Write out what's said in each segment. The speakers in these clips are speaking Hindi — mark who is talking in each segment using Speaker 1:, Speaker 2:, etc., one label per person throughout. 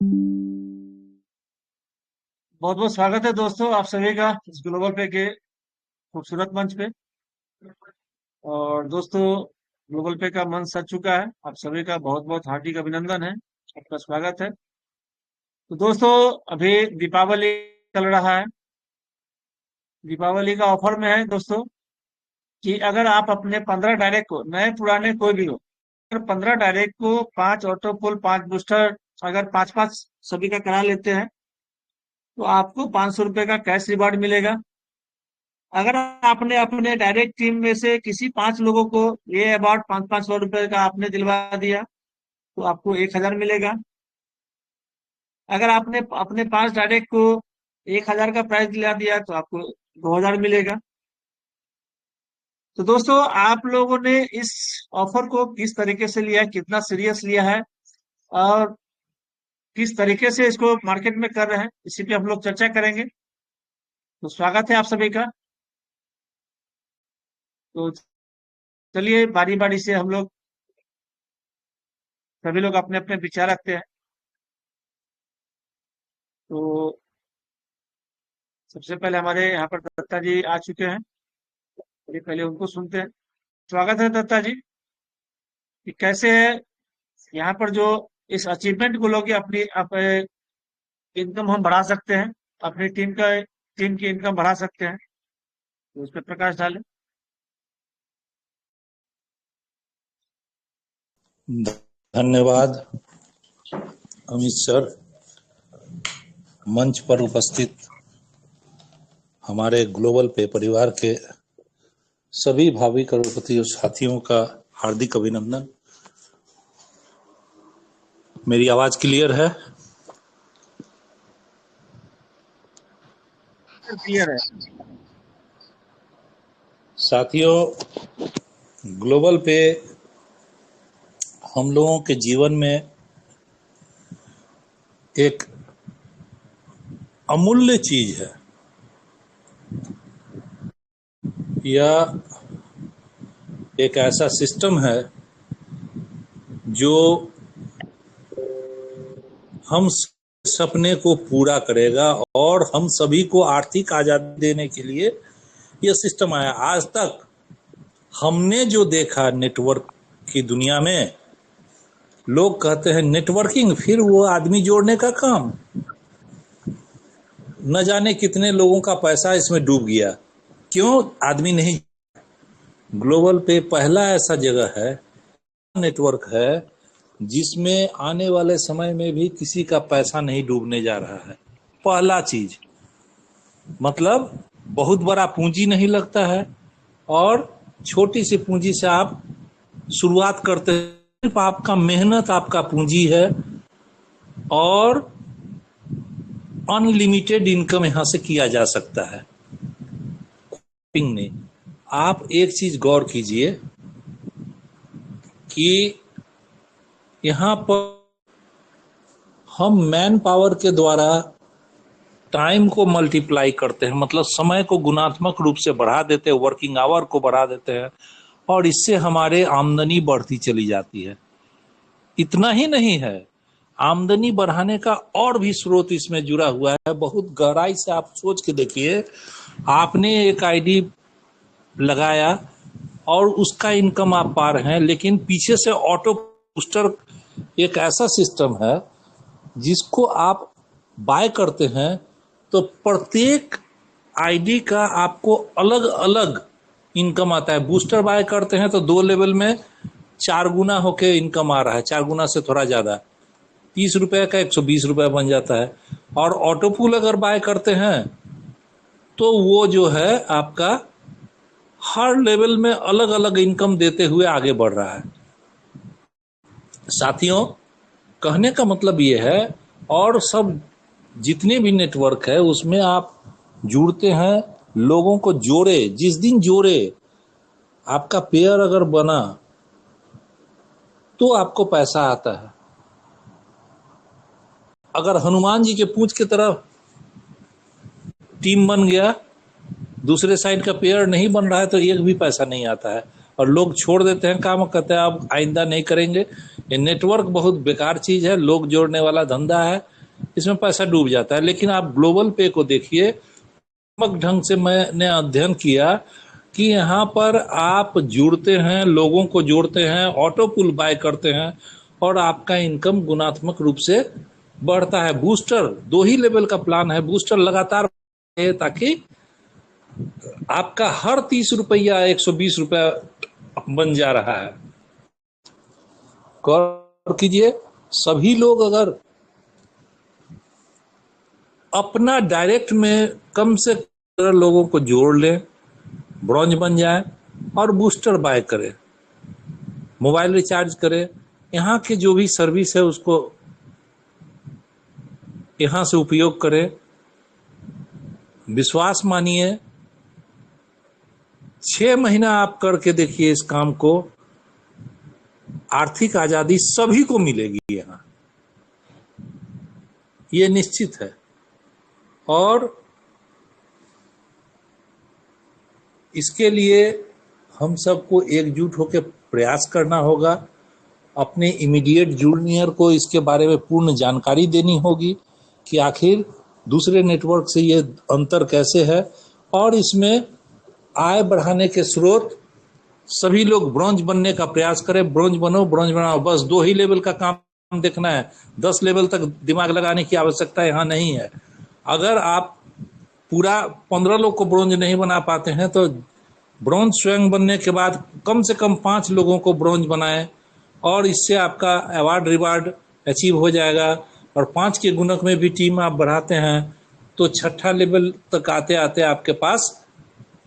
Speaker 1: बहुत बहुत स्वागत है दोस्तों आप सभी का इस ग्लोबल पे के खूबसूरत मंच पे। और दोस्तों, ग्लोबल पे का मंच सज चुका है। आप सभी का बहुत बहुत हार्दिक अभिनंदन है, आपका स्वागत है। तो दोस्तों, अभी दीपावली चल रहा है। दीपावली का ऑफर में है दोस्तों कि अगर आप अपने 15 डायरेक्ट को, नए पुराने कोई भी हो, अगर 15 डायरेक्ट को 5 ऑटो पुल 5 बूस्टर, अगर 5-5 सभी का करा लेते हैं तो आपको 500 रुपए का कैश रिवार्ड मिलेगा। अगर आपने अपने डायरेक्ट टीम में से किसी 5 लोगों को ये अवार्ड 500-500 रुपए का आपने दिलवा दिया तो आपको 1,000 मिलेगा। अगर आपने अपने 5 डायरेक्ट को 1,000 का प्राइज दिला दिया तो आपको 2,000 मिलेगा। तो दोस्तों, आप लोगों ने इस ऑफर को किस तरीके से लिया है, कितना सीरियस लिया है और किस तरीके से इसको मार्केट में कर रहे हैं, इसी पे हम लोग चर्चा करेंगे। तो स्वागत है आप सभी का। तो चलिए बारी बारी से हम लोग सभी लोग अपने अपने विचार रखते हैं। तो सबसे पहले हमारे यहाँ पर दत्ता जी आ चुके हैं। चलिए पहले उनको सुनते हैं। स्वागत है दत्ता जी, कि कैसे है यहाँ पर जो इस अचीवमेंट को लोग अपनी इनकम हम बढ़ा सकते हैं, अपनी टीम की इनकम बढ़ा सकते हैं, तो उस पर प्रकाश डालें।
Speaker 2: धन्यवाद अमित सर। मंच पर उपस्थित हमारे ग्लोबल पे परिवार के सभी भावी करोड़पति और साथियों का हार्दिक अभिनंदन। मेरी आवाज क्लियर है?
Speaker 1: क्लियर है।
Speaker 2: साथियों, ग्लोबल पे हम लोगों के जीवन में एक अमूल्य चीज है। यह एक ऐसा सिस्टम है जो हम सपने को पूरा करेगा और हम सभी को आर्थिक आजादी देने के लिए यह सिस्टम आया। आज तक हमने जो देखा नेटवर्क की दुनिया में, लोग कहते हैं नेटवर्किंग, फिर वो आदमी जोड़ने का काम। न जाने कितने लोगों का पैसा इसमें डूब गया, क्यों आदमी नहीं। ग्लोबल पे पहला ऐसा जगह है, नेटवर्क है, जिसमें आने वाले समय में भी किसी का पैसा नहीं डूबने जा रहा है। पहला चीज मतलब बहुत बड़ा पूंजी नहीं लगता है और छोटी सी पूंजी से आप शुरुआत करते हैं। सिर्फ आपका मेहनत आपका पूंजी है और अनलिमिटेड इनकम यहां से किया जा सकता है। नहीं, आप एक चीज गौर कीजिए कि यहां पर हम मैन पावर के द्वारा टाइम को मल्टीप्लाई करते हैं, मतलब समय को गुणात्मक रूप से बढ़ा देते हैं, वर्किंग आवर को बढ़ा देते हैं और इससे हमारे आमदनी बढ़ती चली जाती है। इतना ही नहीं है, आमदनी बढ़ाने का और भी स्रोत इसमें जुड़ा हुआ है। बहुत गहराई से आप सोच के देखिए, आपने एक आईडी लगाया और उसका इनकम आप पा रहे हैं, लेकिन पीछे से ऑटो बूस्टर एक ऐसा सिस्टम है जिसको आप बाय करते हैं तो प्रत्येक आईडी का आपको अलग अलग इनकम आता है। बूस्टर बाय करते हैं तो 2 लेवल में 4 गुना होके इनकम आ रहा है, 4 गुना से थोड़ा ज्यादा, 30 रुपए का 120 रुपए बन जाता है। और ऑटो पूल अगर बाय करते हैं तो वो जो है आपका हर लेवल में अलग अलग इनकम देते हुए आगे बढ़ रहा है। साथियों, कहने का मतलब ये है, और सब जितने भी नेटवर्क है उसमें आप जुड़ते हैं, लोगों को जोड़े, जिस दिन जोड़े आपका पेयर अगर बना तो आपको पैसा आता है। अगर हनुमान जी के पूंछ की तरफ टीम बन गया, दूसरे साइड का पेयर नहीं बन रहा है तो एक भी पैसा नहीं आता है और लोग छोड़ देते हैं काम, कहते हैं अब आइंदा नहीं करेंगे। ये नेटवर्क बहुत बेकार चीज है, लोग जोड़ने वाला धंधा है इसमें पैसा डूब जाता है। लेकिन आप ग्लोबल पे को देखिए, ढंग से मैंने अध्ययन किया कि यहाँ पर आप जुड़ते हैं, लोगों को जोड़ते हैं, ऑटो पुल बाय करते हैं और आपका इनकम गुणात्मक रूप से बढ़ता है। बूस्टर 2 ही लेवल का प्लान है, बूस्टर लगातार है ताकि आपका हर 30 रुपया 120 रुपया बन जा रहा है। गौर कीजिए, सभी लोग अगर अपना डायरेक्ट में कम से कम लोगों को जोड़ लें, ब्रॉन्ज बन जाए और बूस्टर बाय करें, मोबाइल रिचार्ज करें, यहाँ के जो भी सर्विस है उसको यहाँ से उपयोग करें, विश्वास मानिए, 6 महीना आप करके देखिए इस काम को, आर्थिक आजादी सभी को मिलेगी यहाँ, ये निश्चित है। और इसके लिए हम सबको एकजुट होकर प्रयास करना होगा। अपने इमीडिएट जूनियर को इसके बारे में पूर्ण जानकारी देनी होगी कि आखिर दूसरे नेटवर्क से ये अंतर कैसे है, और इसमें आय बढ़ाने के स्रोत सभी लोग ब्रॉन्ज बनने का प्रयास करें। ब्रॉन्ज बनो, ब्रॉन्ज बनाओ, बस 2 ही लेवल का काम देखना है, 10 लेवल तक दिमाग लगाने की आवश्यकता यहाँ नहीं है। अगर आप पूरा 15 लोग को ब्रॉन्ज नहीं बना पाते हैं तो ब्रॉन्ज स्वयं बनने के बाद कम से कम 5 लोगों को ब्रॉन्ज बनाएं और इससे आपका अवार्ड रिवार्ड अचीव हो जाएगा। और 5 के गुणक में भी टीम आप बढ़ाते हैं तो 6ठा लेवल तक आते आते आपके पास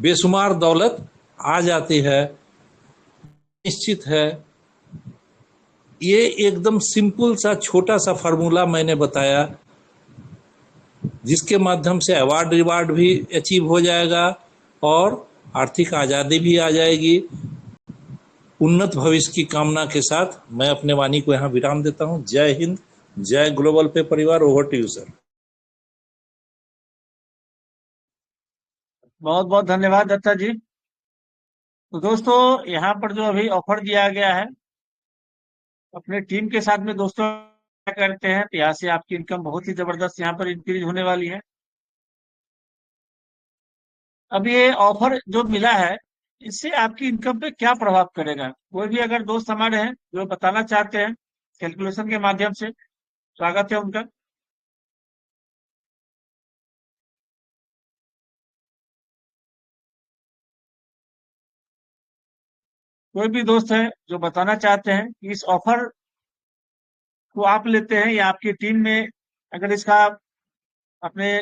Speaker 2: बेशुमार दौलत आ जाती है। निश्चित है, ये एकदम सिंपल सा छोटा सा फार्मूला मैंने बताया, जिसके माध्यम से अवार्ड रिवार्ड भी अचीव हो जाएगा और आर्थिक आज़ादी भी आ जाएगी। उन्नत भविष्य की कामना के साथ मैं अपने वाणी को यहाँ विराम देता हूँ। जय हिंद, जय ग्लोबल पे परिवार। Over to you sir.
Speaker 1: बहुत बहुत धन्यवाद दत्ता जी। तो दोस्तों, यहाँ पर जो अभी ऑफर दिया गया है, अपने टीम के साथ में दोस्तों क्या करते हैं, तो यहाँ से आपकी इनकम बहुत ही जबरदस्त यहाँ पर इंक्रीज होने वाली है। अब ये ऑफर जो मिला है, इससे आपकी इनकम पे क्या प्रभाव करेगा? कोई भी अगर दोस्त हमारे हैं जो बताना चाहते हैं कैलकुलेशन के माध्यम से, स्वागत है उनका। कोई भी दोस्त है जो बताना चाहते हैं कि इस ऑफर को आप लेते हैं या आपकी टीम में अगर इसका अपने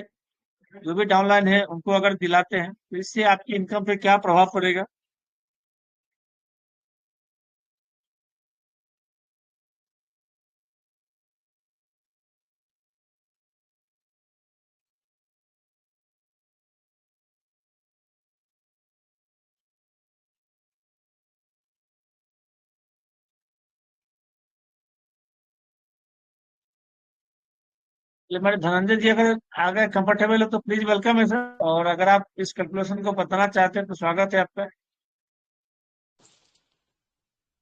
Speaker 1: जो भी डाउनलाइन है उनको अगर दिलाते हैं, तो इससे आपकी इनकम पे क्या प्रभाव पड़ेगा? ये हमारे धनंजय जी अगर आ गए कंफर्टेबल है तो प्लीज वेलकम है सर। और अगर आप इस कैलकुलेशन को बताना चाहते हैं तो स्वागत है आपका।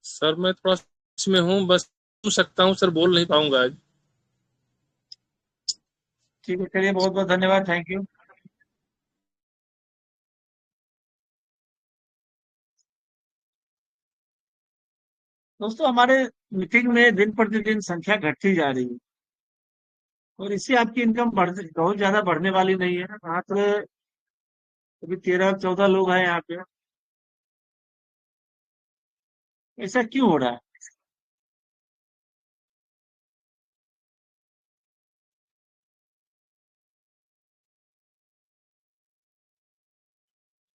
Speaker 3: सर मैं थोड़ा इसमें हूँ, बस सुन सकता हूँ सर, बोल नहीं पाऊंगा आज।
Speaker 1: ठीक है, चलिए, बहुत बहुत धन्यवाद, थैंक यू। दोस्तों, हमारे मीटिंग में दिन प्रतिदिन संख्या घटती जा रही है और इससे आपकी इनकम बहुत ज्यादा बढ़ने वाली नहीं है। मात्र अभी 13-14 लोग हैं यहाँ पे। ऐसा क्यों हो रहा है?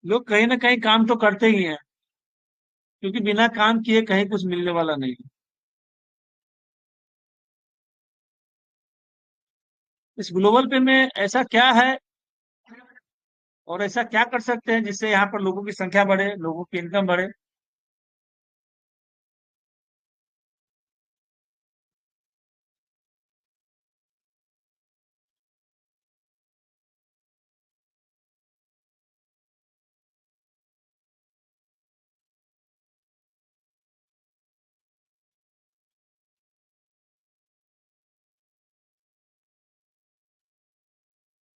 Speaker 1: लोग कहीं ना कहीं काम तो करते ही हैं, क्योंकि बिना काम किए कहीं कुछ मिलने वाला नहीं है। इस ग्लोबल पे में ऐसा क्या है और ऐसा क्या कर सकते हैं जिससे यहाँ पर लोगों की संख्या बढ़े, लोगों की इनकम बढ़े?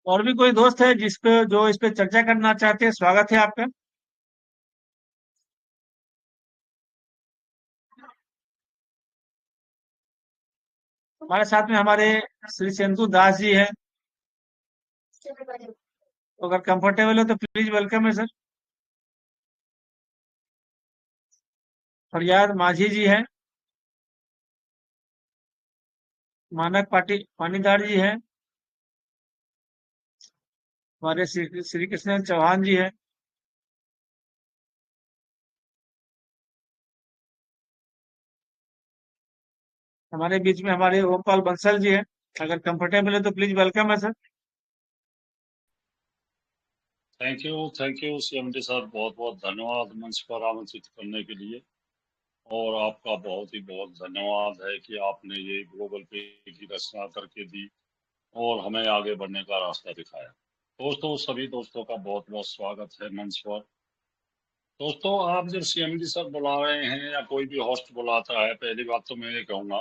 Speaker 1: और भी कोई दोस्त है जो इस पे चर्चा करना चाहते हैं? स्वागत है आपका। हमारे साथ में हमारे श्री सेंदु दास जी हैं। तो अगर कंफर्टेबल हो तो प्लीज वेलकम है सर। फरियाद माझी जी हैं। मानक पाटीदार जी हैं। हमारे श्री कृष्ण चौहान जी हैं। हमारे बीच में हमारे ओमपाल बंसल जी हैं। अगर कंफर्टेबल है तो प्लीज वेलकम है sir.
Speaker 4: Thank you CMD sir, बहुत बहुत धन्यवाद मंच पर आमंत्रित करने के लिए। और आपका बहुत धन्यवाद है कि आपने ये ग्लोबल पे की रचना करके दी और हमें आगे बढ़ने का रास्ता दिखाया। दोस्तों, सभी दोस्तों का बहुत बहुत स्वागत है मंच पर। दोस्तों, आप जब सीएमडी सर बुला रहे हैं या कोई भी होस्ट बुलाता है, पहली बात तो मैं ये कहूंगा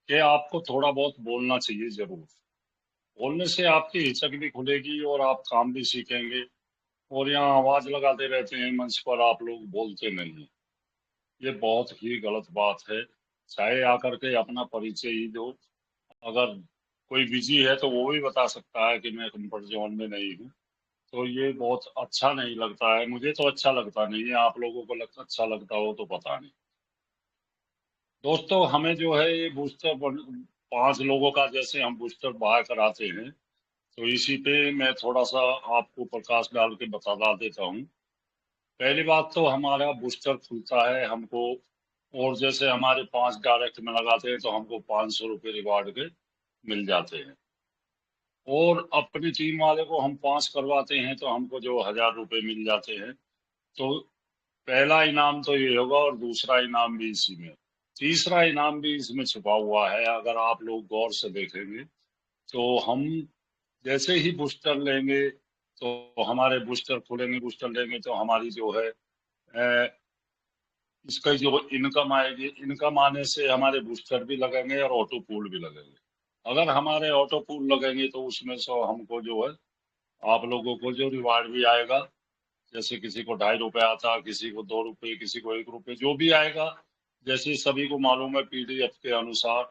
Speaker 4: कि आपको थोड़ा बहुत बोलना चाहिए जरूर। बोलने से आपकी हिचक भी खुलेगी और आप काम भी सीखेंगे। और यहाँ आवाज लगाते रहते हैं मंच पर, आप लोग बोलते नहीं हैं। ये बहुत ही गलत बात है। चाहे आकर के अपना परिचय ही दो। अगर कोई बिजी है तो वो भी बता सकता है कि मैं कंफर्ट जोन में नहीं हूँ। तो ये बहुत अच्छा नहीं लगता है, मुझे तो अच्छा लगता नहीं है। आप लोगों को अच्छा लगता हो तो पता नहीं। दोस्तों, हमें जो है ये बूस्टर 5 लोगों का जैसे हम बूस्टर बाय कराते हैं, तो इसी पे मैं थोड़ा सा आपको प्रकाश डाल के बता देता हूँ। पहली बात तो हमारा बूस्टर खुलता है हमको, और जैसे हमारे 5 डायरेक्ट में लगाते हैं तो हमको 500 रुपये रिवार्ड के मिल जाते हैं। और अपनी टीम वाले को हम 5 करवाते हैं तो हमको जो 1000 रुपये मिल जाते हैं। तो पहला इनाम तो ये होगा, और दूसरा इनाम भी इसी में, तीसरा इनाम भी इसमें छुपा हुआ है। अगर आप लोग गौर से देखेंगे तो हम जैसे ही बूस्टर लेंगे तो हमारे बूस्टर खुलेंगे, बूस्टर लेंगे तो हमारी जो है इसका जो इनकम आएगी, इनकम आने से हमारे बूस्टर भी लगेंगे और ऑटो पूल भी लगेंगे। अगर हमारे ऑटो पूल लगेंगे तो उसमें से हमको जो है आप लोगों को जो रिवार्ड भी आएगा, जैसे किसी को 2.5 रुपए आता, किसी को 2 रुपए, किसी को 1 रुपए, जो भी आएगा, जैसे सभी को मालूम है पीडीएफ के अनुसार।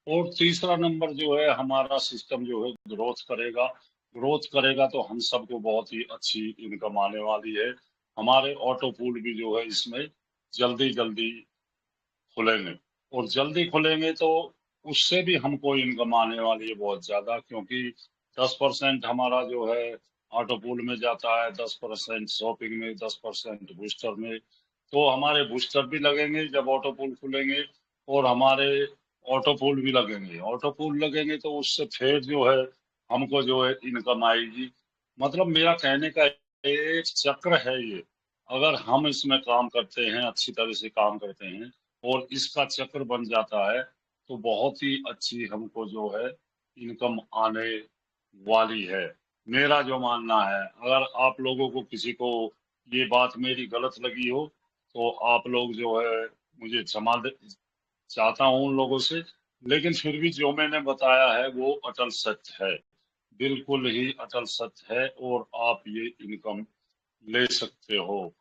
Speaker 4: और तीसरा नंबर जो है हमारा सिस्टम जो है ग्रोथ करेगा। ग्रोथ करेगा तो हम सबको बहुत ही अच्छी इनकम आने वाली है। हमारे ऑटो पूल भी जो है इसमें जल्दी जल्दी खुलेंगे, और जल्दी खुलेंगे तो उससे भी हमको इनकम आने वाली है बहुत ज्यादा, क्योंकि 10% हमारा जो है ऑटो पूल में जाता है, 10% शॉपिंग में, 10% बूस्टर में। तो हमारे बूस्टर भी लगेंगे जब ऑटो पूल खुलेंगे, और हमारे ऑटो पूल भी लगेंगे। ऑटो पूल लगेंगे तो उससे फिर जो है हमको जो है इनकम आएगी। मतलब मेरा कहने का एक चक्र है ये। अगर हम इसमें काम करते हैं, अच्छी तरह से काम करते हैं, और इसका चक्र बन जाता है, तो बहुत ही अच्छी हमको जो है इनकम आने वाली है। मेरा जो मानना है, अगर आप लोगों को किसी को ये बात मेरी गलत लगी हो तो आप लोग जो है मुझे क्षमा चाहता हूँ उन लोगों से। लेकिन फिर भी जो मैंने बताया है वो अटल सत्य है, बिल्कुल ही अटल सत्य है, और आप ये इनकम ले सकते हो।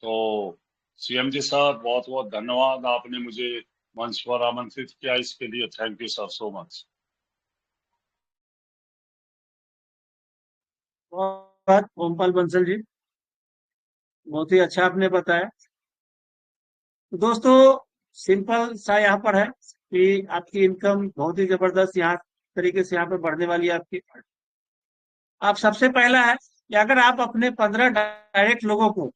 Speaker 4: तो सीएमजी साहब, बहुत बहुत धन्यवाद, आपने मुझे मंच पर आमंत्रित किया, इसके लिए thank you sir, so much.
Speaker 1: बहुत ओमपाल बंसल जी, बहुत ही अच्छा आपने बताया। तो दोस्तों, सिंपल सा यहाँ पर है कि आपकी इनकम बहुत ही जबरदस्त यहाँ तरीके से यहाँ पे बढ़ने वाली है आपकी। आप सबसे पहला है कि अगर आप अपने 15 डायरेक्ट लोगों को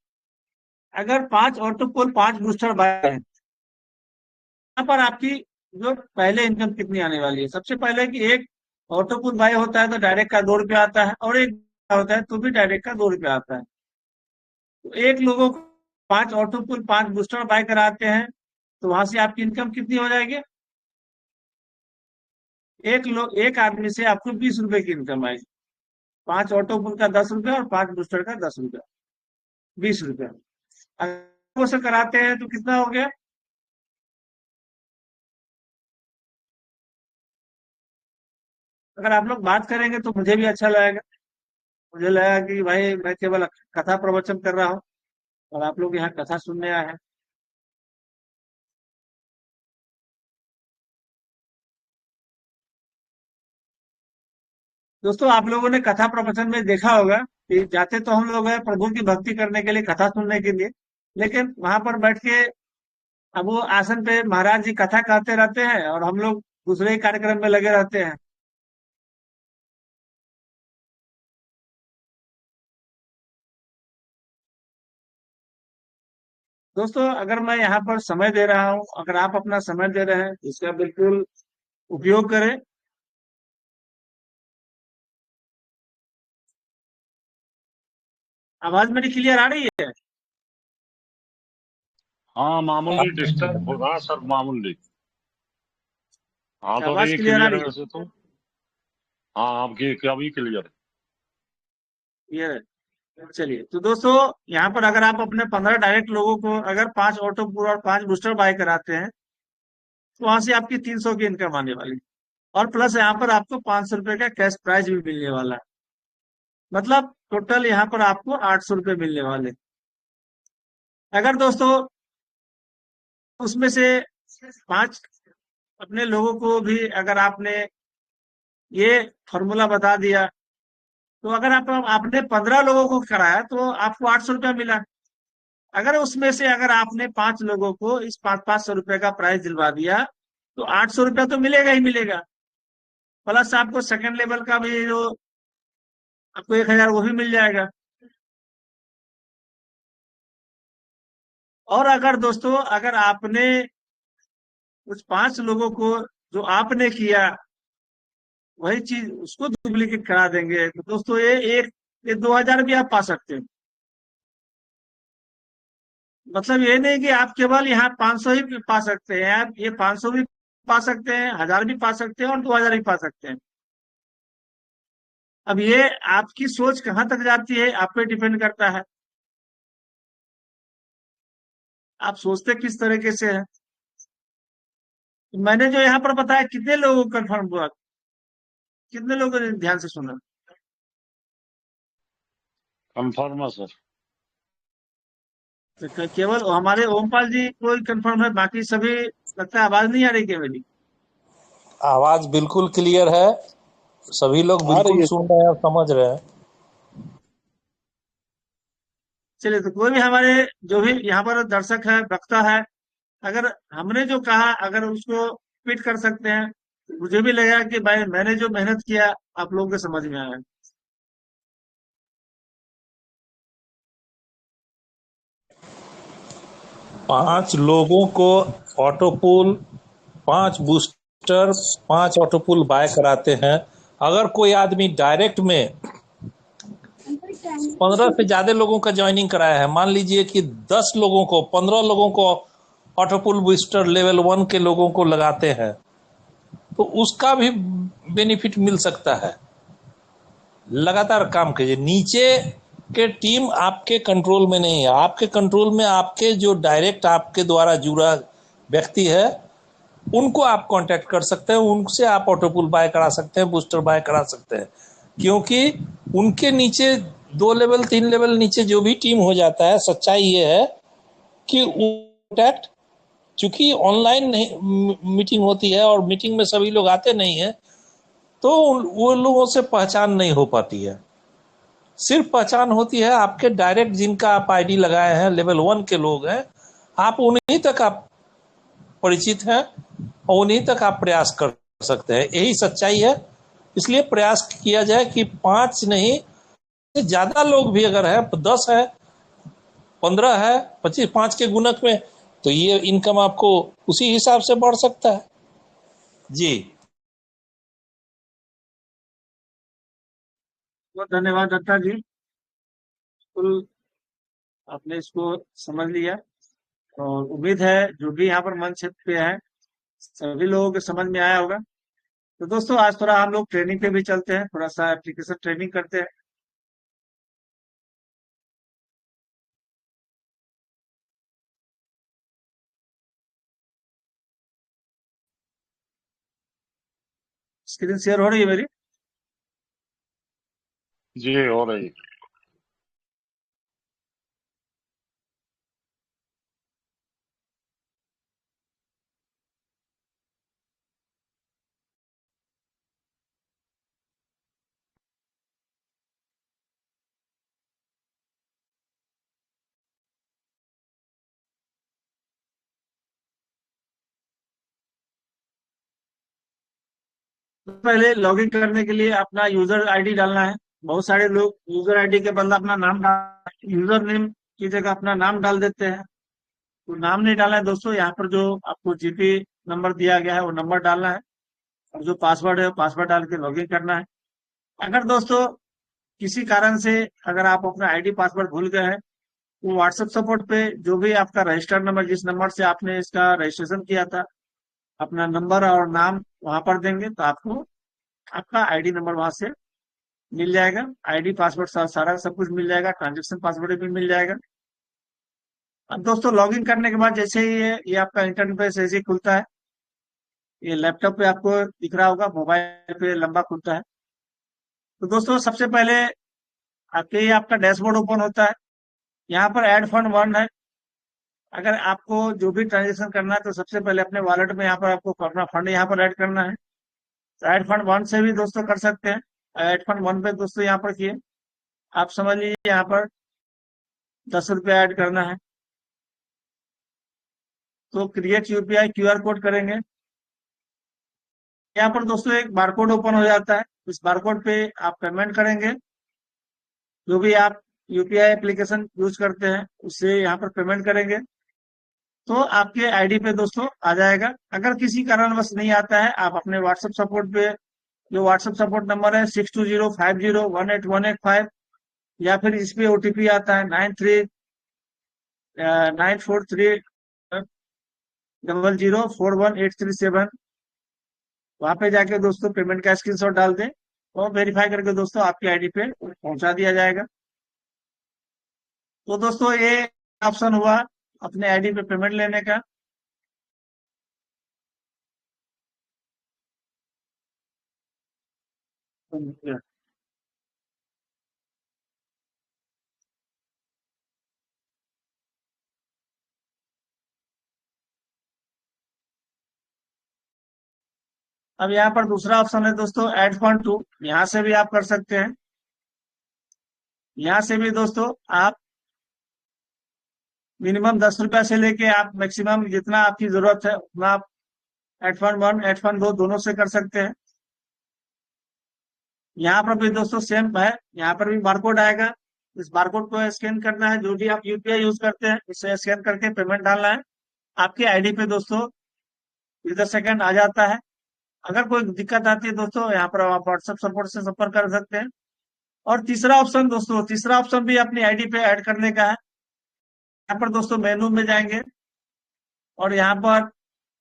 Speaker 1: अगर 5 ऑटो पोल 5 बूस्टर बाय हैं, यहाँ पर आपकी जो पहले इनकम कितनी आने वाली है। सबसे पहले कि एक ऑटो पोल बाय होता है तो डायरेक्ट का 2 रुपया आता है, और एक होता है तो भी डायरेक्ट का 2 रुपया आता है। तो एक लोगों को 5 ऑटो पोल 5 बूस्टर बाय कराते हैं, तो वहां से आपकी इनकम कितनी हो जाएगी? एक आदमी से आपको 20 रुपए की इनकम आएगी। 5 ऑटो पुल का 10 रुपया और 5 बूस्टर का 10 रुपया, 20 रुपया। अगर वो से कराते हैं तो कितना हो गया? अगर आप लोग बात करेंगे तो मुझे भी अच्छा लगेगा। मुझे लगा कि भाई मैं केवल कथा प्रवचन कर रहा हूँ और आप लोग यहाँ कथा सुनने आए हैं। दोस्तों, आप लोगों ने कथा प्रवचन में देखा होगा कि जाते तो हम लोग हैं प्रभु की भक्ति करने के लिए, कथा सुनने के लिए, लेकिन वहां पर बैठ के अब वो आसन पे महाराज जी कथा कहते रहते हैं और हम लोग दूसरे ही कार्यक्रम में लगे रहते हैं। दोस्तों, अगर मैं यहाँ पर समय दे रहा हूँ, अगर आप अपना समय दे रहे हैं, इसका बिल्कुल उपयोग करें। आवाज मेरी क्लियर आ रही है?
Speaker 4: हाँ, मामूली डिस्टर्ब हो रहा सर, मामूली। हाँ,
Speaker 1: अच्छा,
Speaker 4: तो
Speaker 1: आवाज
Speaker 4: ये
Speaker 1: क्लियर आ
Speaker 4: क्लियर
Speaker 1: रही
Speaker 4: है
Speaker 1: है?
Speaker 4: वैसे तो। हाँ, आपकी क्या भी क्लियर है।
Speaker 1: क्लियर है। चलिए, तो दोस्तों, यहाँ पर अगर आप अपने 15 डायरेक्ट लोगों को अगर 5 ऑटो पूल और 5 बूस्टर बाय कराते हैं, तो वहां से आपकी 300 की इनकम आने वाली है। और प्लस यहाँ पर आपको 500 रुपए का कैश प्राइज भी मिलने वाला है। मतलब टोटल यहाँ पर आपको 800 रुपये मिलने वाले। अगर दोस्तों उसमें से 5 अपने लोगों को भी अगर आपने ये फॉर्मूला बता दिया, तो अगर आप आपने 15 लोगों को कराया तो आपको 800 रुपया मिला। अगर उसमें से अगर आपने 5 लोगों को इस 500 500 रुपए का प्राइज दिलवा दिया, तो 800 रुपया तो मिलेगा ही मिलेगा। प्लस आपको सेकंड लेवल का भी जो आपको 1000 वो भी मिल जाएगा। और अगर दोस्तों अगर आपने उस 5 लोगों को जो आपने किया वही चीज उसको डुप्लीकेट करा देंगे, तो दोस्तों ये 2000 भी आप पा सकते हैं। मतलब ये नहीं कि आप केवल यहाँ 500 ही पा सकते हैं, आप ये 500 भी पा सकते हैं, 1000 भी पा सकते हैं और 2000 भी पा सकते हैं। अब ये आपकी सोच कहाँ तक जाती है आप पे डिपेंड करता है। आप सोचते किस तरीके से है। मैंने जो यहाँ पर बताया कितने लोगों को कंफर्म हुआ, कितने लोगों ने ध्यान से सुना?
Speaker 4: कंफर्म है सर।
Speaker 1: तो केवल हमारे ओमपाल जी को कंफर्म है, बाकी सभी लगता है आवाज नहीं आ रही क्या मेरी?
Speaker 2: आवाज बिल्कुल क्लियर है, सभी लोग
Speaker 3: आ रही
Speaker 2: बिल्कुल
Speaker 3: है
Speaker 2: सुन
Speaker 3: सर।
Speaker 2: रहे हैं और समझ रहे हैं।
Speaker 1: चलिए, तो कोई भी हमारे जो भी यहाँ पर दर्शक है, वक्ता है, अगर हमने जो कहा अगर उसको फिट कर सकते हैं, तो मुझे भी लगा कि भाई मैंने जो मेहनत किया आप लोगों को समझ में आया।
Speaker 2: 5 लोगों को ऑटो पुल, 5 बूस्टर, 5 ऑटो पुल बाय कराते हैं। अगर कोई आदमी डायरेक्ट में 15 से ज्यादा लोगों का ज्वाइनिंग कराया है, मान लीजिए कि 10 लोगों को, 15 लोगों को ऑटो पुल बूस्टर लेवल 1 के लोगों को लगाते हैं, तो उसका भी बेनिफिट मिल सकता है। लगातार काम कीजिए। नीचे के टीम आपके कंट्रोल में नहीं है, आपके कंट्रोल में आपके जो डायरेक्ट आपके द्वारा जुड़ा व्यक्ति है उनको आप कांटेक्ट कर सकते हैं, उनसे आप ऑटो पुल बाय करा सकते हैं, बूस्टर बाय करा सकते हैं। क्योंकि उनके नीचे 2 लेवल 3 लेवल नीचे जो भी टीम हो जाता है, सच्चाई ये है कि कॉन्टैक्ट, चूंकि ऑनलाइन नहीं मीटिंग होती है और मीटिंग में सभी लोग आते नहीं है, तो वो लोगों से पहचान नहीं हो पाती है। सिर्फ पहचान होती है आपके डायरेक्ट जिनका आप आईडी लगाए हैं, लेवल 1 के लोग हैं, आप उन्हीं तक आप परिचित हैं और उन्हीं तक आप प्रयास कर सकते हैं। यही सच्चाई है। इसलिए प्रयास किया जाए कि 5 नहीं, ज्यादा लोग भी अगर है, 10 है, 15 है, 25, 5 के गुणक में, तो ये इनकम आपको उसी हिसाब से बढ़ सकता है। जी।
Speaker 1: बहुत धन्यवाद दत्ता जी। बिल्कुल आपने इसको समझ लिया और उम्मीद है जो भी यहाँ पर मंच पे है सभी लोगों को समझ में आया होगा। तो दोस्तों, आज थोड़ा हम लोग ट्रेनिंग पे भी चलते हैं, थोड़ा सा एप्लीकेशन ट्रेनिंग करते हैं। स्क्रीन शेयर हो रही है मेरी?
Speaker 4: जी हो रही।
Speaker 1: तो पहले लॉगिन करने के लिए अपना यूजर आईडी डालना है। बहुत सारे लोग यूजर आईडी के बदले अपना नाम डाल, यूजर नेम की जगह अपना नाम डाल देते हैं। तो नाम नहीं डालना है दोस्तों, यहाँ पर जो आपको जीपी नंबर दिया गया है वो नंबर डालना है, और जो पासवर्ड है वो पासवर्ड डाल के लॉगिन करना है। अगर दोस्तों किसी कारण से अगर आप अपना आईडी पासवर्ड भूल गए हैं, तो व्हाट्सएप सपोर्ट पे जो भी आपका रजिस्टर्ड नंबर, जिस नंबर से आपने इसका रजिस्ट्रेशन किया था, अपना नंबर और नाम वहां पर देंगे तो आपको आपका आईडी नंबर वहां से मिल जाएगा। आईडी पासवर्ड सारा सब कुछ मिल जाएगा, ट्रांजेक्शन पासवर्ड भी मिल जाएगा। अब दोस्तों लॉगिन करने के बाद जैसे ही ये आपका इंटरफेस ऐसे ही खुलता है, ये लैपटॉप पे आपको दिख रहा होगा, मोबाइल पे लंबा खुलता है। तो दोस्तों सबसे पहले आपके ये आपका डैशबोर्ड ओपन होता है। यहाँ पर ऐड फंड वन है। अगर आपको जो भी ट्रांजेक्शन करना है तो सबसे पहले अपने वॉलेट में यहाँ पर आपको अपना फंड यहाँ पर ऐड करना है। तो ऐड फंड वन से भी दोस्तों कर सकते हैं। ऐड फंड वन पे दोस्तों यहाँ पर किए, आप समझ लीजिए यहाँ पर 10 रुपया ऐड करना है। तो क्रिएट यूपीआई क्यूआर कोड करेंगे। यहाँ पर दोस्तों एक बारकोड ओपन हो जाता है। इस बारकोड पे आप पेमेंट करेंगे। जो भी आप यूपीआई एप्लीकेशन यूज करते हैं उससे यहाँ पर पेमेंट करेंगे तो आपके आईडी पे दोस्तों आ जाएगा। अगर किसी कारणवश नहीं आता है, आप अपने व्हाट्सएप सपोर्ट पे, जो व्हाट्सएप सपोर्ट नंबर है 6205018185, या फिर इस पे ओटीपी आता है 939430041837, वहां पे जाके दोस्तों पेमेंट का स्क्रीनशॉट डाल दें और वेरीफाई करके दोस्तों आपकी आईडी पे पहुंचा दिया जाएगा। तो दोस्तों ये ऑप्शन हुआ अपने आईडी पे पेमेंट लेने का। अब यहाँ पर दूसरा ऑप्शन है दोस्तों ऐड फंड टू, यहाँ से भी आप कर सकते हैं। यहाँ से भी दोस्तों आप मिनिमम 10 रुपया से लेके आप मैक्सिमम जितना आपकी जरूरत है उतना आप add fund one add fund दो दोनों से कर सकते हैं। यहाँ पर भी दोस्तों सेम है, यहाँ पर भी बारकोड आएगा। इस बारकोड को स्कैन करना है, जो भी आप यूपीआई यूज करते हैं इसे स्कैन करके पेमेंट डालना है। आपकी आईडी पे दोस्तों इधर सेकंड आ जाता है। अगर कोई दिक्कत आती है दोस्तों, यहाँ पर आप व्हाट्सएप सपोर्ट से संपर्क कर सकते हैं। और तीसरा ऑप्शन दोस्तों, तीसरा ऑप्शन भी अपनी आईडी पे ऐड करने का है। यहाँ पर दोस्तों मेनू में जाएंगे और यहाँ पर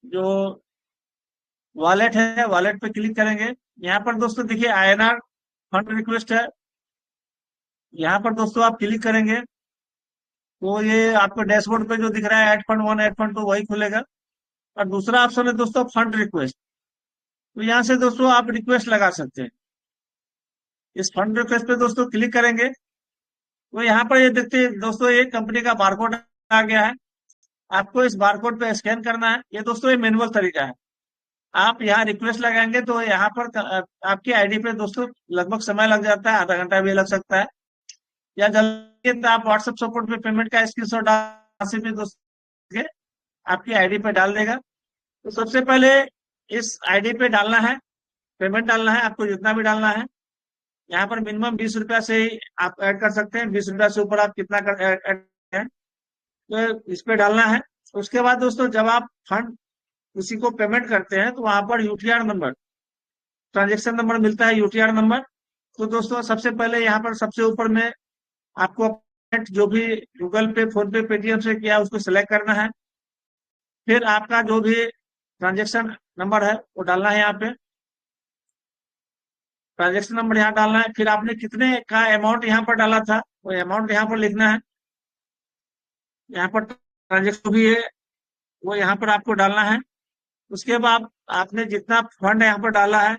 Speaker 1: जो वॉलेट है वॉलेट पे क्लिक करेंगे। यहाँ पर दोस्तों देखिए आईएनआर फंड रिक्वेस्ट है, यहाँ पर दोस्तों आप क्लिक करेंगे तो ये आपको डैशबोर्ड पे जो दिख रहा है add fund one add fund two वही खुलेगा। और दूसरा ऑप्शन है दोस्तों फंड रिक्वेस्ट। तो यहाँ से दोस्तों आप रिक्वेस्ट लगा सकते हैं। इस फंड रिक्वेस्ट पे दोस्तों क्लिक करेंगे तो यहाँ पर ये देखते हैं दोस्तों एक कंपनी का बारकोड आ गया है। आपको इस बारकोड पे स्कैन करना है। ये दोस्तों ये मैनुअल तरीका है। आप यहाँ रिक्वेस्ट लगाएंगे तो यहाँ पर आपकी आईडी पे दोस्तों लगभग समय लग जाता है, आधा घंटा भी लग सकता है। या जल्दी तो आप व्हाट्सएप सपोर्ट पे पेमेंट का स्क्रीनशॉट डाल से भी दोस्तों आपकी आईडी पे डाल देगा। तो सबसे पहले इस आईडी पे डालना है, पेमेंट डालना है, आपको जितना भी डालना है। यहाँ पर मिनिमम 20 रुपया से ही आप ऐड कर सकते हैं। 20 रुपया से ऊपर आप कितना कर ऐड करें तो इस पे डालना है। उसके बाद दोस्तों जब आप फंड किसी को पेमेंट करते हैं तो वहां पर यूटीआर नंबर, ट्रांजेक्शन नंबर मिलता है, यूटीआर नंबर। तो दोस्तों सबसे पहले यहाँ पर सबसे ऊपर में आपको जो भी गूगल पे, फोन पे, पेटीएम से किया उसको सिलेक्ट करना है। फिर आपका जो भी ट्रांजेक्शन नंबर है वो डालना है। यहाँ पे ट्रांजेक्शन नंबर यहाँ डालना है। फिर आपने कितने का अमाउंट यहाँ पर डाला था वो अमाउंट यहाँ पर लिखना है। यहाँ पर ट्रांजेक्शन भी है वो यहाँ पर आपको डालना है। उसके बाद आपने जितना फंड यहाँ पर डाला है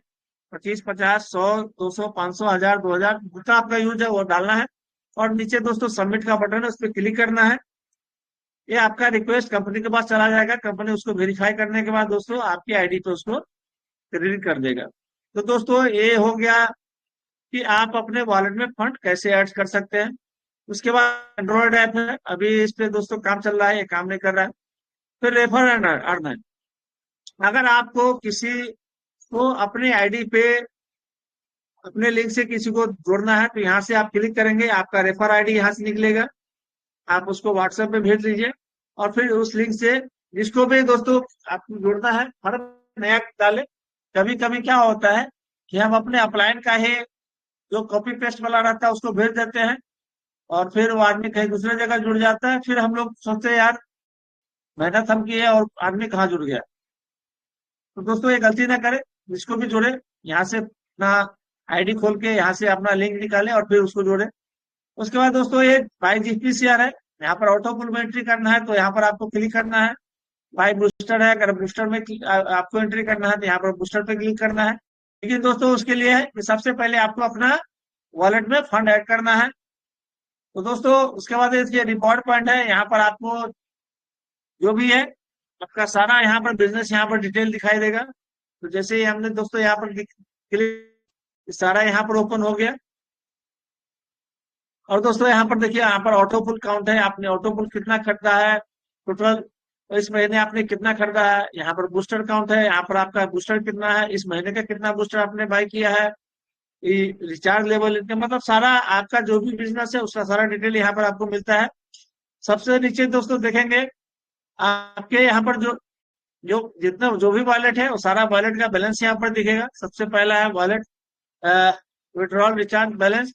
Speaker 1: 25, 50, 100, 200, 500, 1000, 2000 जितना आपका यूज है वो डालना है। और नीचे दोस्तों सबमिट का बटन है, उस पर क्लिक करना है। ये आपका रिक्वेस्ट कंपनी के पास चला जाएगा। कंपनी उसको वेरीफाई करने के बाद दोस्तों आपकी आईडी पे उसको क्रेडिट कर देगा। तो दोस्तों ये हो गया कि आप अपने वॉलेट में फंड कैसे ऐड कर सकते हैं। उसके बाद एंड्रॉयड ऐप है, अभी इस पे दोस्तों काम चल रहा है, ये काम नहीं कर रहा है। फिर रेफर एंड अर्न है। अगर आपको किसी को अपनी आईडी पे अपने लिंक से किसी को जोड़ना है तो यहाँ से आप क्लिक करेंगे, आपका रेफर आईडी यहाँ से निकलेगा। आप उसको व्हाट्सएप पे भेज दीजिए और फिर उस लिंक से जिसको भी दोस्तों आपको जोड़ना है हर नया डाले। कभी कभी क्या होता है कि हम अपने अपलाइन का ही जो कॉपी पेस्ट वाला रहता है उसको भेज देते हैं और फिर वो आदमी कहीं दूसरे जगह जुड़ जाता है। फिर हम लोग सोचते हैं यार मेहनत हम किए और आदमी कहाँ जुड़ गया। तो दोस्तों ये गलती ना करें, जिसको भी जोड़े यहाँ से अपना आईडी खोल के यहाँ से अपना लिंक निकाले और फिर उसको जोड़े। उसके बाद दोस्तों ये बाई जीपीसीआर है, यहाँ पर ऑटो पुल में एंट्री करना है तो यहाँ पर आपको क्लिक करना है। बाई बूस्टर है, अगर बूस्टर में आपको एंट्री करना है तो यहाँ पर बूस्टर पे क्लिक करना है। लेकिन दोस्तों उसके लिए है कि सबसे पहले आपको अपना वॉलेट में फंड ऐड करना है। तो दोस्तों उसके बाद ये रिवॉर्ड पॉइंट है, यहाँ पर आपको जो भी है आपका सारा यहाँ पर बिजनेस यहाँ पर डिटेल दिखाई देगा। तो जैसे ही हमने दोस्तों यहाँ पर क्लिक, सारा यहाँ पर ओपन हो गया। और दोस्तों यहाँ पर देखिए, यहाँ पर ऑटो पुल काउंट है, आपने ऑटो पुल कितना खरीदा है टोटल, इस महीने आपने कितना खरीदा है। यहाँ पर बूस्टर काउंट है, यहाँ पर आपका बूस्टर कितना है, इस महीने का कितना बूस्टर आपने बाय किया है, रिचार्ज लेवल इतने, मतलब सारा आपका जो भी बिजनेस है उसका सारा डिटेल यहाँ पर आपको मिलता है। सबसे नीचे दोस्तों देखेंगे आपके यहाँ पर जो जो जितना जो भी वॉलेट है वो सारा वॉलेट का बैलेंस यहाँ पर दिखेगा। सबसे पहला है वॉलेट विड्रॉल रिचार्ज बैलेंस।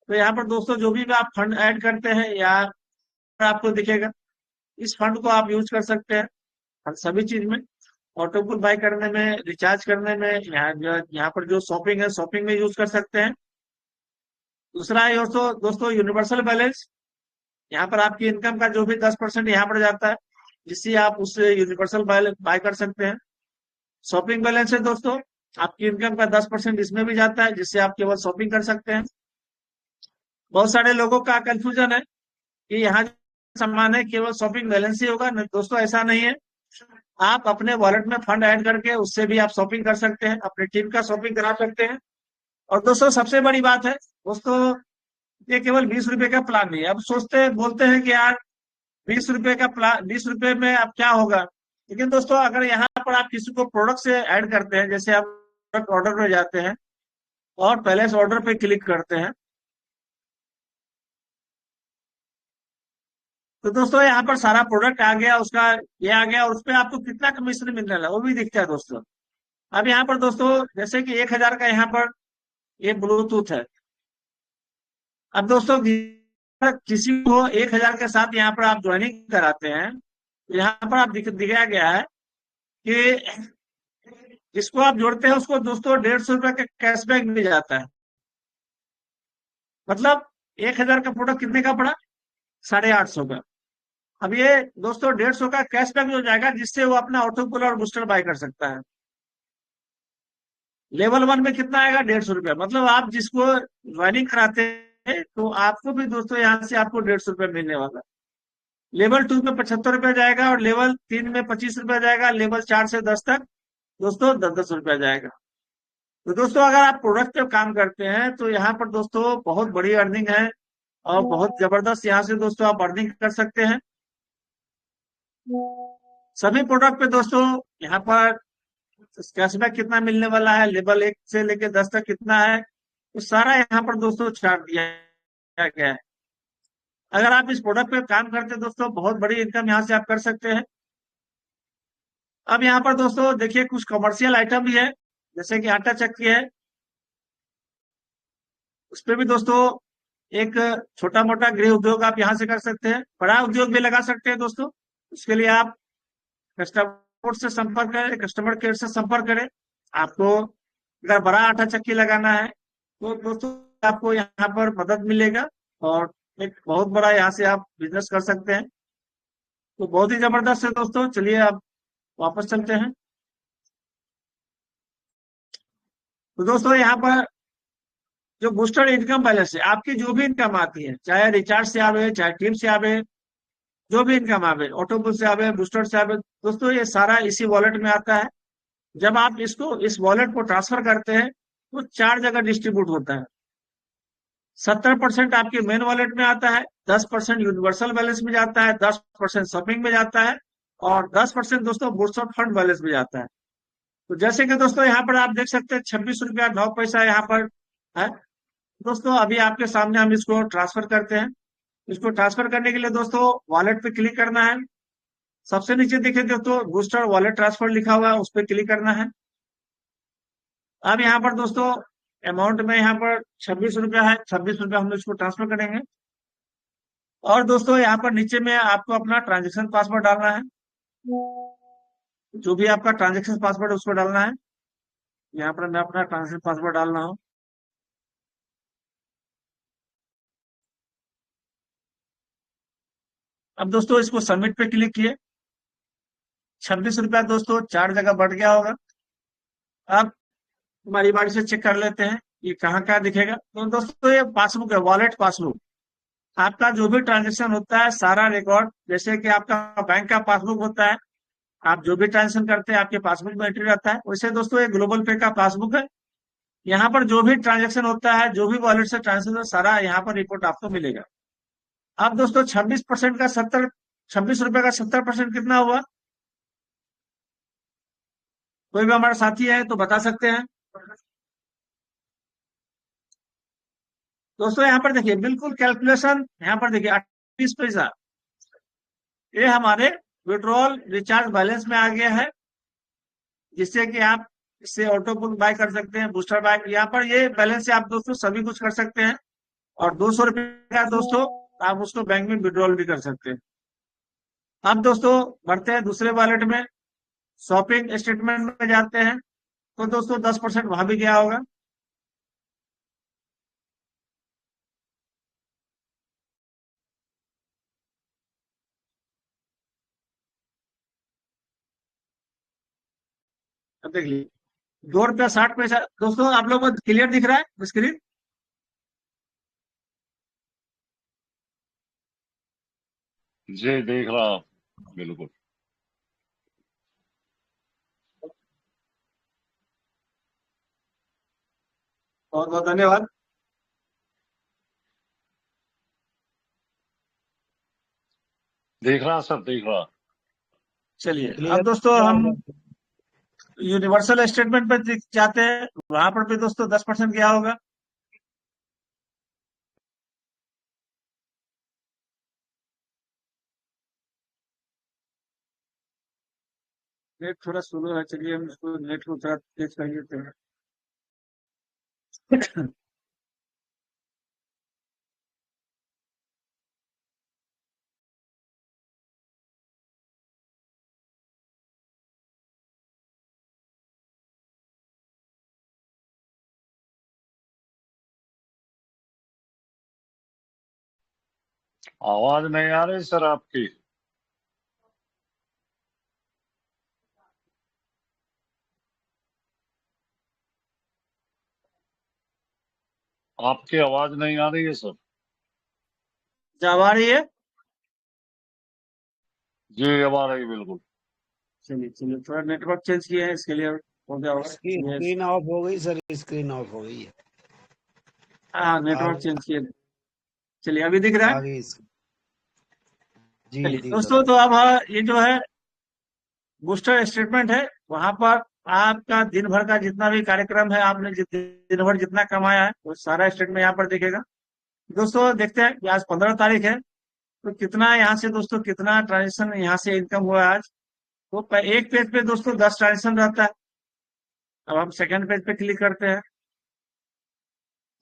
Speaker 1: तो यहाँ पर दोस्तों जो भी आप फंड ऐड करते हैं या आपको दिखेगा, इस फंड को आप यूज कर सकते हैं हर सभी चीज में, ऑटो पुल बाय करने में, रिचार्ज करने में, यहाँ पर जो शॉपिंग है शॉपिंग में यूज कर सकते हैं। दूसरा है दोस्तों यूनिवर्सल बैलेंस। यहाँ पर आपकी इनकम का जो भी 10% यहाँ पर जाता है जिससे आप उससे यूनिवर्सल बाय कर सकते हैं। शॉपिंग बैलेंस है दोस्तों, आपकी इनकम का 10% इसमें भी जाता है जिससे आप केवल शॉपिंग कर सकते हैं। बहुत सारे लोगों का कंफ्यूजन है कि यहाँ सामान है केवल शॉपिंग बैलेंस ही होगा। नहीं दोस्तों, ऐसा नहीं है। आप अपने वॉलेट में फंड ऐड करके उससे भी आप शॉपिंग कर सकते हैं, अपनी टीम का शॉपिंग करा सकते हैं। और दोस्तों सबसे बड़ी बात है दोस्तों, ये केवल 20 रुपए का प्लान नहीं है। अब सोचते बोलते हैं कि यार 20 रुपए का प्लान, 20 रुपए में अब क्या होगा। लेकिन दोस्तों अगर यहाँ पर आप किसी को प्रोडक्ट से ऐड करते हैं, जैसे आप प्रोडक्ट ऑर्डर में जाते हैं और पहले से ऑर्डर पे क्लिक करते हैं, तो दोस्तों यहाँ पर सारा प्रोडक्ट आ गया, उसका ये आ गया और उस पर आपको कितना कमीशन मिलने वाला है वो भी दिखता है दोस्तों। अब यहाँ पर दोस्तों जैसे कि 1000 का यहाँ पर ये ब्लूटूथ है। अब दोस्तों किसी को 1000 के साथ यहाँ पर आप ज्वाइनिंग कराते हैं, तो यहाँ पर आप दिखाया गया है कि जिसको आप जोड़ते हैं उसको दोस्तों 150 रुपए का कैशबैक मिल जाता है। मतलब 1000 का प्रोडक्ट कितने का पड़ा, 850 का। अब ये दोस्तों 150 का कैशबैक हो जाएगा जिससे वो अपना ऑटो कूलर और बूस्टर बाय कर सकता है। लेवल 1 में कितना आएगा, 150 रुपया। मतलब आप जिसको ज्वाइनिंग कराते हैं तो आपको भी दोस्तों यहाँ से आपको 150 रुपया मिलने वाला है। लेवल 2 में 75 रुपया जाएगा और लेवल 3 में 25 रुपया जाएगा। लेवल 4 से 10 तक दोस्तों 10-10 रुपया जाएगा। तो दोस्तों अगर आप प्रोडक्ट पे काम करते हैं तो यहाँ पर दोस्तों बहुत बड़ी अर्निंग है और बहुत जबरदस्त यहाँ से दोस्तों आप अर्निंग कर सकते हैं। सभी प्रोडक्ट पे दोस्तों यहाँ पर कैशबैक कितना मिलने वाला है, लेवल 1 से लेकर 10 तक कितना है, तो सारा यहाँ पर दोस्तों चार्ट दिया गया है। अगर आप इस प्रोडक्ट पे काम करते हैं दोस्तों, बहुत बड़ी इनकम यहाँ से आप कर सकते हैं। अब यहाँ पर दोस्तों देखिए कुछ कमर्शियल आइटम भी है, जैसे कि आटा चक्की है, उस पर भी दोस्तों एक छोटा मोटा गृह उद्योग आप यहाँ से कर सकते हैं, बड़ा उद्योग भी लगा सकते हैं दोस्तों। उसके लिए आप कस्टमर से संपर्क करें, कस्टमर केयर से संपर्क करें। आपको अगर बड़ा आटा चक्की लगाना है तो दोस्तों आपको यहाँ पर मदद मिलेगा और एक बहुत बड़ा यहाँ से आप बिजनेस कर सकते हैं। तो बहुत ही जबरदस्त है दोस्तों। चलिए अब वापस चलते हैं। तो दोस्तों यहाँ पर जो बूस्टर इनकम बैलेंस है, आपकी जो भी इनकम आती है, चाहे रिचार्ज से आवे, चाहे टिप से आवे, जो भी इनकम आवे, ऑटोबुल से आवे, बूस्टर से आवे, दोस्तों ये सारा इसी वॉलेट में आता है। जब आप इसको इस वॉलेट को ट्रांसफर करते हैं तो 4 जगह डिस्ट्रीब्यूट होता है। 70% आपके मेन वॉलेट में आता है, 10% यूनिवर्सल बैलेंस में जाता है, 10% शॉपिंग में जाता है, और 10% दोस्तों बूस्टर फंड बैलेंस में जाता है। तो जैसे कि दोस्तों यहाँ पर आप देख सकते हैं 26 रुपया 9 पैसा यहाँ पर है। दोस्तों अभी आपके सामने हम इसको ट्रांसफर करते हैं। इसको ट्रांसफर करने के लिए दोस्तों वॉलेट पे क्लिक करना है। सबसे नीचे देखिए दोस्तों बूस्टर वॉलेट ट्रांसफर लिखा हुआ है, उस पर क्लिक करना है। अब यहाँ पर दोस्तों अमाउंट में यहाँ पर 26 रुपया है, 26 रुपया हम इसको ट्रांसफर करेंगे। और दोस्तों यहाँ पर नीचे में आपको अपना ट्रांजेक्शन पासवर्ड डालना है। जो भी आपका ट्रांजेक्शन पासवर्ड है उसको डालना है। यहाँ पर मैं अपना ट्रांजेक्शन पासवर्ड डाल रहा हूँ। अब दोस्तों इसको सबमिट पे क्लिक किए। 26 रुपया दोस्तों 4 जगह बढ़ गया होगा। अब हमारी बारी से चेक कर लेते हैं ये कहाँ कहाँ दिखेगा। तो दोस्तों ये पासबुक है, वॉलेट पासबुक। आपका जो भी ट्रांजेक्शन होता है सारा रिकॉर्ड, जैसे कि आपका बैंक का पासबुक होता है, आप जो भी ट्रांजेक्शन करते हैं आपके पासबुक में एंट्री रहता है, वैसे दोस्तों ये ग्लोबल पे का पासबुक है। यहाँ पर जो भी ट्रांजेक्शन होता है, जो भी वॉलेट से ट्रांजेक्शन, सारा यहाँ पर रिपोर्ट आपको मिलेगा। अब दोस्तों 26% का 26 रुपए का 70% कितना हुआ? कोई भी हमारा साथी है तो बता सकते हैं। दोस्तों यहाँ पर देखिए बिल्कुल कैलकुलेशन, यहाँ पर देखिए 28 पैसा, ये हमारे विड्रॉल रिचार्ज बैलेंस में आ गया है, जिससे कि आप इससे ऑटो बुक बाय कर सकते हैं, बूस्टर बाय, यहाँ पर ये बैलेंस से आप दोस्तों सभी कुछ कर सकते हैं। और 200 रुपये का दोस्तों आप उसको बैंक में विड्रॉल भी कर सकते हैं। अब दोस्तों बढ़ते हैं दूसरे वॉलेट में, शॉपिंग स्टेटमेंट में जाते हैं। तो दोस्तों 10% वहां भी गया होगा। अब देख लीजिए 2 रुपया 60 पैसा। दोस्तों आप लोगों को क्लियर दिख रहा है स्क्रीन?
Speaker 4: जी देख रहा हूं, बिल्कुल।
Speaker 1: बहुत बहुत धन्यवाद।
Speaker 4: देख रहा सर, देख रहा।
Speaker 1: चलिए
Speaker 5: क्लियर
Speaker 1: अब दोस्तों
Speaker 5: आ
Speaker 1: हम
Speaker 5: गया।
Speaker 1: यूनिवर्सल स्टेटमेंट पर जाते हैं, वहां पर भी दोस्तों 10% गया होगा। नेट थोड़ा स्लो है, चलिए हम इसको नेट को थोड़ा तेज कर देते हैं।
Speaker 4: आवाज नहीं आ रही सर आपकी। आपकी आवाज नहीं आ रही है सर।
Speaker 1: जब आ रही है?
Speaker 4: जी अब आ रही है, बिल्कुल।
Speaker 1: चलिए चलिए, थोड़ा नेटवर्क चेंज किए हैं इसके लिए हो गया होगा।
Speaker 5: इसकी
Speaker 1: Yes।
Speaker 5: स्क्रीन ऑफ हो गई सर, स्क्रीन ऑफ हो गई है।
Speaker 1: हाँ नेटवर्क
Speaker 5: अब
Speaker 1: चेंज किए। चलिए अभी दिख रहा है।
Speaker 5: आ गई जी
Speaker 1: चलिए
Speaker 5: दिख
Speaker 1: दोस्तों,
Speaker 5: रहा
Speaker 1: तो अब ये जो है बूस्टर स्टेटमेंट है, वहां पर आपका दिन भर का जितना भी कार्यक्रम है, आपने दिन भर जितना कमाया है वो सारा स्टेटमेंट यहाँ पर दिखेगा। दोस्तों देखते हैं कि आज 15 तारीख है, तो कितना यहाँ से दोस्तों कितना ट्रांजेक्शन यहाँ से इनकम हुआ है आज। तो एक पेज पे दोस्तों 10 ट्रांजेक्शन रहता है। अब हम सेकंड पेज पे क्लिक करते हैं,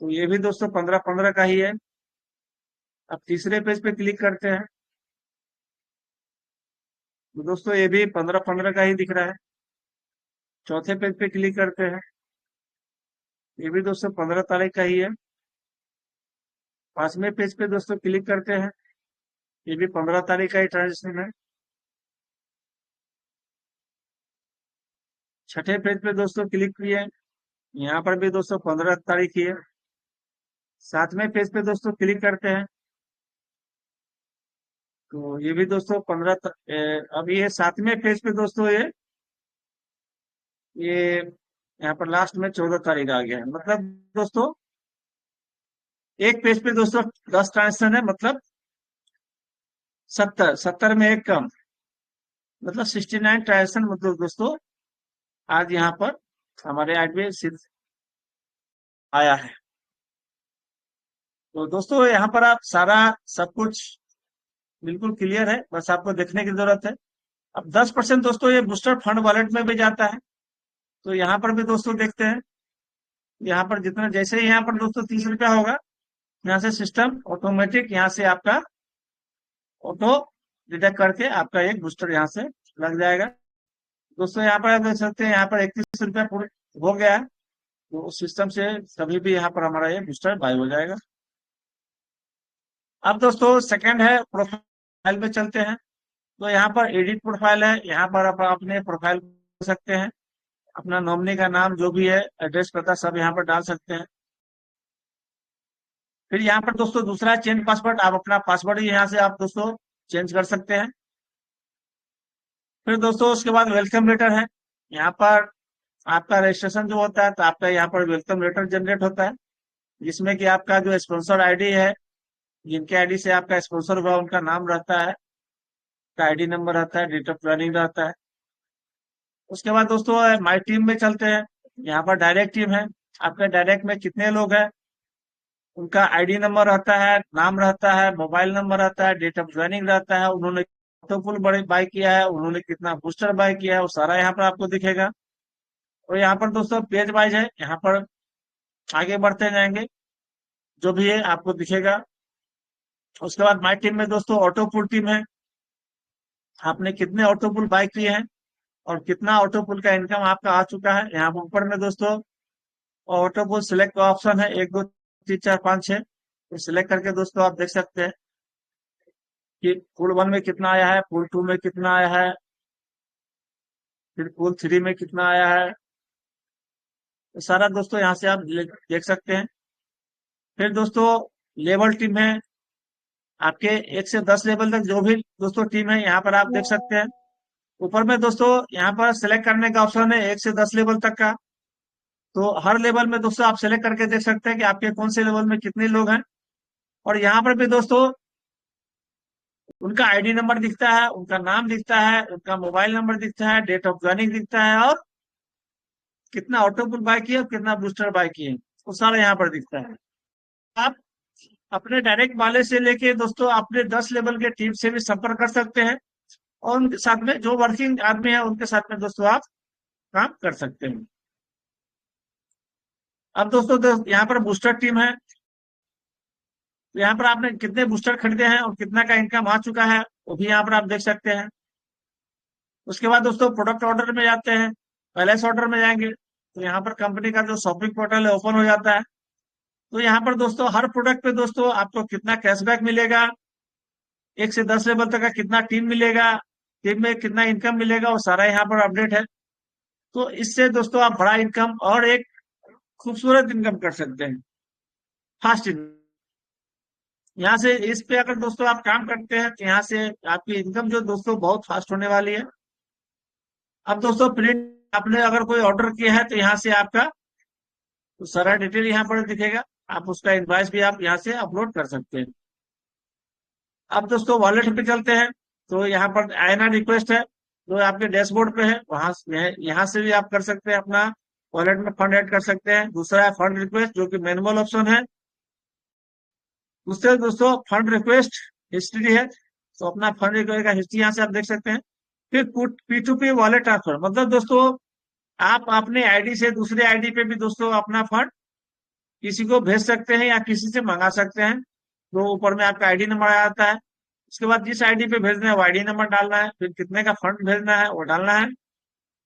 Speaker 1: तो ये भी दोस्तों 15-15 का ही है। अब तीसरे पेज पे क्लिक करते हैं, तो दोस्तों ये भी 15-15 का ही दिख रहा है। चौथे पेज पे क्लिक करते हैं, ये भी दोस्तों 15 तारीख का ही है। पांचवें पेज पे दोस्तों क्लिक करते हैं, ये भी 15 तारीख का ही ट्रांजेक्शन है। छठे पेज पे दोस्तों क्लिक किए, यहाँ पर भी दोस्तों 15 तारीख ही है। 7वें पेज पे दोस्तों क्लिक करते हैं तो ये भी दोस्तों अब ये 7वें पेज पे दोस्तों ये यहाँ पर लास्ट में 14 तारीख आ गया है। मतलब दोस्तों एक पेज पे दोस्तों 10 ट्रांजेक्शन है, मतलब 70 में एक कम, मतलब 69 ट्रांजेक्शन मतलब दोस्तों आज यहाँ पर हमारे ऐड में सिर्फ आया है। तो दोस्तों यहाँ पर आप सारा सब कुछ बिल्कुल क्लियर है, बस आपको देखने की जरूरत है। अब 10% दोस्तों ये बूस्टर फंड वॉलेट में भी जाता है। तो यहाँ पर भी दोस्तों देखते हैं, यहाँ पर जितना जैसे ही यहाँ पर दोस्तों 30 रुपया होगा, यहाँ से सिस्टम ऑटोमेटिक यहाँ से आपका ऑटो डिटेक्ट करके आपका एक बूस्टर यहाँ से लग जाएगा। दोस्तों यहाँ पर आप देख सकते हैं, यहाँ पर 31 रुपया पूरे हो गया है। तो सिस्टम से कभी भी यहाँ पर हमारा ये बूस्टर बाय हो जाएगा। अब दोस्तों सेकंड है प्रोफाइल पे चलते हैं। तो यहाँ पर एडिट प्रोफाइल है, यहाँ पर आप अपने प्रोफाइल कर सकते हैं, अपना नॉमिनी का नाम जो भी है, एड्रेस पता सब यहाँ पर डाल सकते हैं। फिर यहाँ पर दोस्तों दूसरा चेंज पासवर्ड, आप अपना पासवर्ड ही यहाँ से आप दोस्तों चेंज कर सकते हैं। फिर दोस्तों उसके बाद वेलकम लेटर है, यहाँ पर आपका रजिस्ट्रेशन जो होता है तो आपका यहाँ पर वेलकम लेटर जनरेट होता है, जिसमें कि आपका जो स्पॉन्सर आईडी है, जिनके आईडी से आपका स्पॉन्सर हुआ उनका नाम रहता है, का आईडी नंबर रहता है, डेट ऑफ ज्वाइनिंग रहता है। उसके बाद दोस्तों माई टीम में चलते हैं। यहाँ पर डायरेक्ट टीम है, आपके डायरेक्ट में कितने लोग हैं, उनका आईडी नंबर रहता है, नाम रहता है, मोबाइल नंबर रहता है, डेट ऑफ ज्वाइनिंग रहता है, उन्होंने फुल बड़े बाय किया है, उन्होंने कितना बूस्टर बाय किया है, वो सारा यहाँ पर आपको दिखेगा। और यहाँ पर दोस्तों पेज वाइज है, यहाँ पर आगे बढ़ते जाएंगे, जो भी है आपको दिखेगा। उसके बाद माई टीम में दोस्तों ऑटो पुल टीम है, आपने कितने ऑटो पुल बाय किए हैं और कितना ऑटो पुल का इनकम आपका आ चुका है। यहाँ पर ऊपर में दोस्तों ऑटो पुल सिलेक्ट का ऑप्शन है, 1 2 3 4 5 6, तो सिलेक्ट करके दोस्तों आप देख सकते हैं कि पुल 1 में कितना आया है, पुल 2 में कितना आया है, फिर पुल 3 में कितना आया है, तो सारा दोस्तों यहाँ से आप देख सकते हैं। फिर दोस्तों लेवल टीम है, आपके 1 से 10 लेवल तक जो भी दोस्तों टीम है यहाँ पर आप देख सकते हैं। ऊपर में दोस्तों यहाँ पर सिलेक्ट करने का ऑप्शन है 1 से 10 लेवल तक का, तो हर लेवल में दोस्तों आप सिलेक्ट करके देख सकते हैं कि आपके कौन से लेवल में कितने लोग हैं। और यहाँ पर भी दोस्तों उनका आईडी नंबर दिखता है, उनका नाम दिखता है, उनका मोबाइल नंबर दिखता है, डेट ऑफ ज्वाइनिंग दिखता है, और कितना ऑटो पुल बाय किया, कितना बूस्टर बाय किए, वो सारा यहाँ पर दिखता है। आप अपने डायरेक्ट वाले से लेके दोस्तों अपने 10 लेवल के टीम से भी संपर्क कर सकते हैं, और उनके साथ में जो वर्किंग आदमी है उनके साथ में दोस्तों आप काम कर सकते हैं। अब दोस्तों यहाँ पर बूस्टर टीम है, तो यहाँ पर आपने कितने बूस्टर खरीदे हैं और कितना का इनकम आ चुका है वो भी यहाँ पर आप देख सकते हैं। उसके बाद दोस्तों प्रोडक्ट ऑर्डर में जाते हैं, पैलेस ऑर्डर में जाएंगे तो यहाँ पर कंपनी का जो शॉपिंग पोर्टल है ओपन हो जाता है। तो यहाँ पर दोस्तों हर प्रोडक्ट पे दोस्तों आपको कितना कैशबैक मिलेगा, 1 से 10 लेवल तक का कितना टीम मिलेगा, टीम में कितना इनकम मिलेगा, वो सारा यहाँ पर अपडेट है। तो इससे दोस्तों आप बड़ा इनकम और एक खूबसूरत इनकम कर सकते हैं, फास्ट इनकम। यहाँ से इस पे अगर दोस्तों आप काम करते हैं तो यहाँ से आपकी इनकम जो दोस्तों बहुत फास्ट होने वाली है। अब दोस्तों प्रिंट आपने अगर कोई ऑर्डर किया है तो यहाँ से आपका तो सारा डिटेल यहाँ पर दिखेगा, आप उसका इनवॉइस भी आप यहाँ से अपलोड कर सकते हैं। अब दोस्तों वॉलेट पे चलते हैं, तो यहाँ पर आईएनआर रिक्वेस्ट है जो आपके डैशबोर्ड पे है, वहां यहाँ से भी आप कर सकते हैं, अपना वॉलेट में फंड ऐड कर सकते हैं। दूसरा है फंड रिक्वेस्ट जो कि मैनुअल ऑप्शन है। दूसरे दोस्तों फंड रिक्वेस्ट हिस्ट्री है, तो अपना फंड रिक्वेस्ट का हिस्ट्री यहाँ से आप देख सकते हैं। फिर P2P वॉलेट ट्रांसफर, मतलब दोस्तों आप अपने आईडी से दूसरे आईडी पे भी दोस्तों अपना फंड किसी को भेज सकते हैं या किसी से मंगा सकते हैं। तो ऊपर में आपका आईडी नंबर आ जाता है, उसके बाद जिस आईडी पे भेजना है वो आईडी नंबर डालना है, फिर कितने का फंड भेजना है वो डालना है,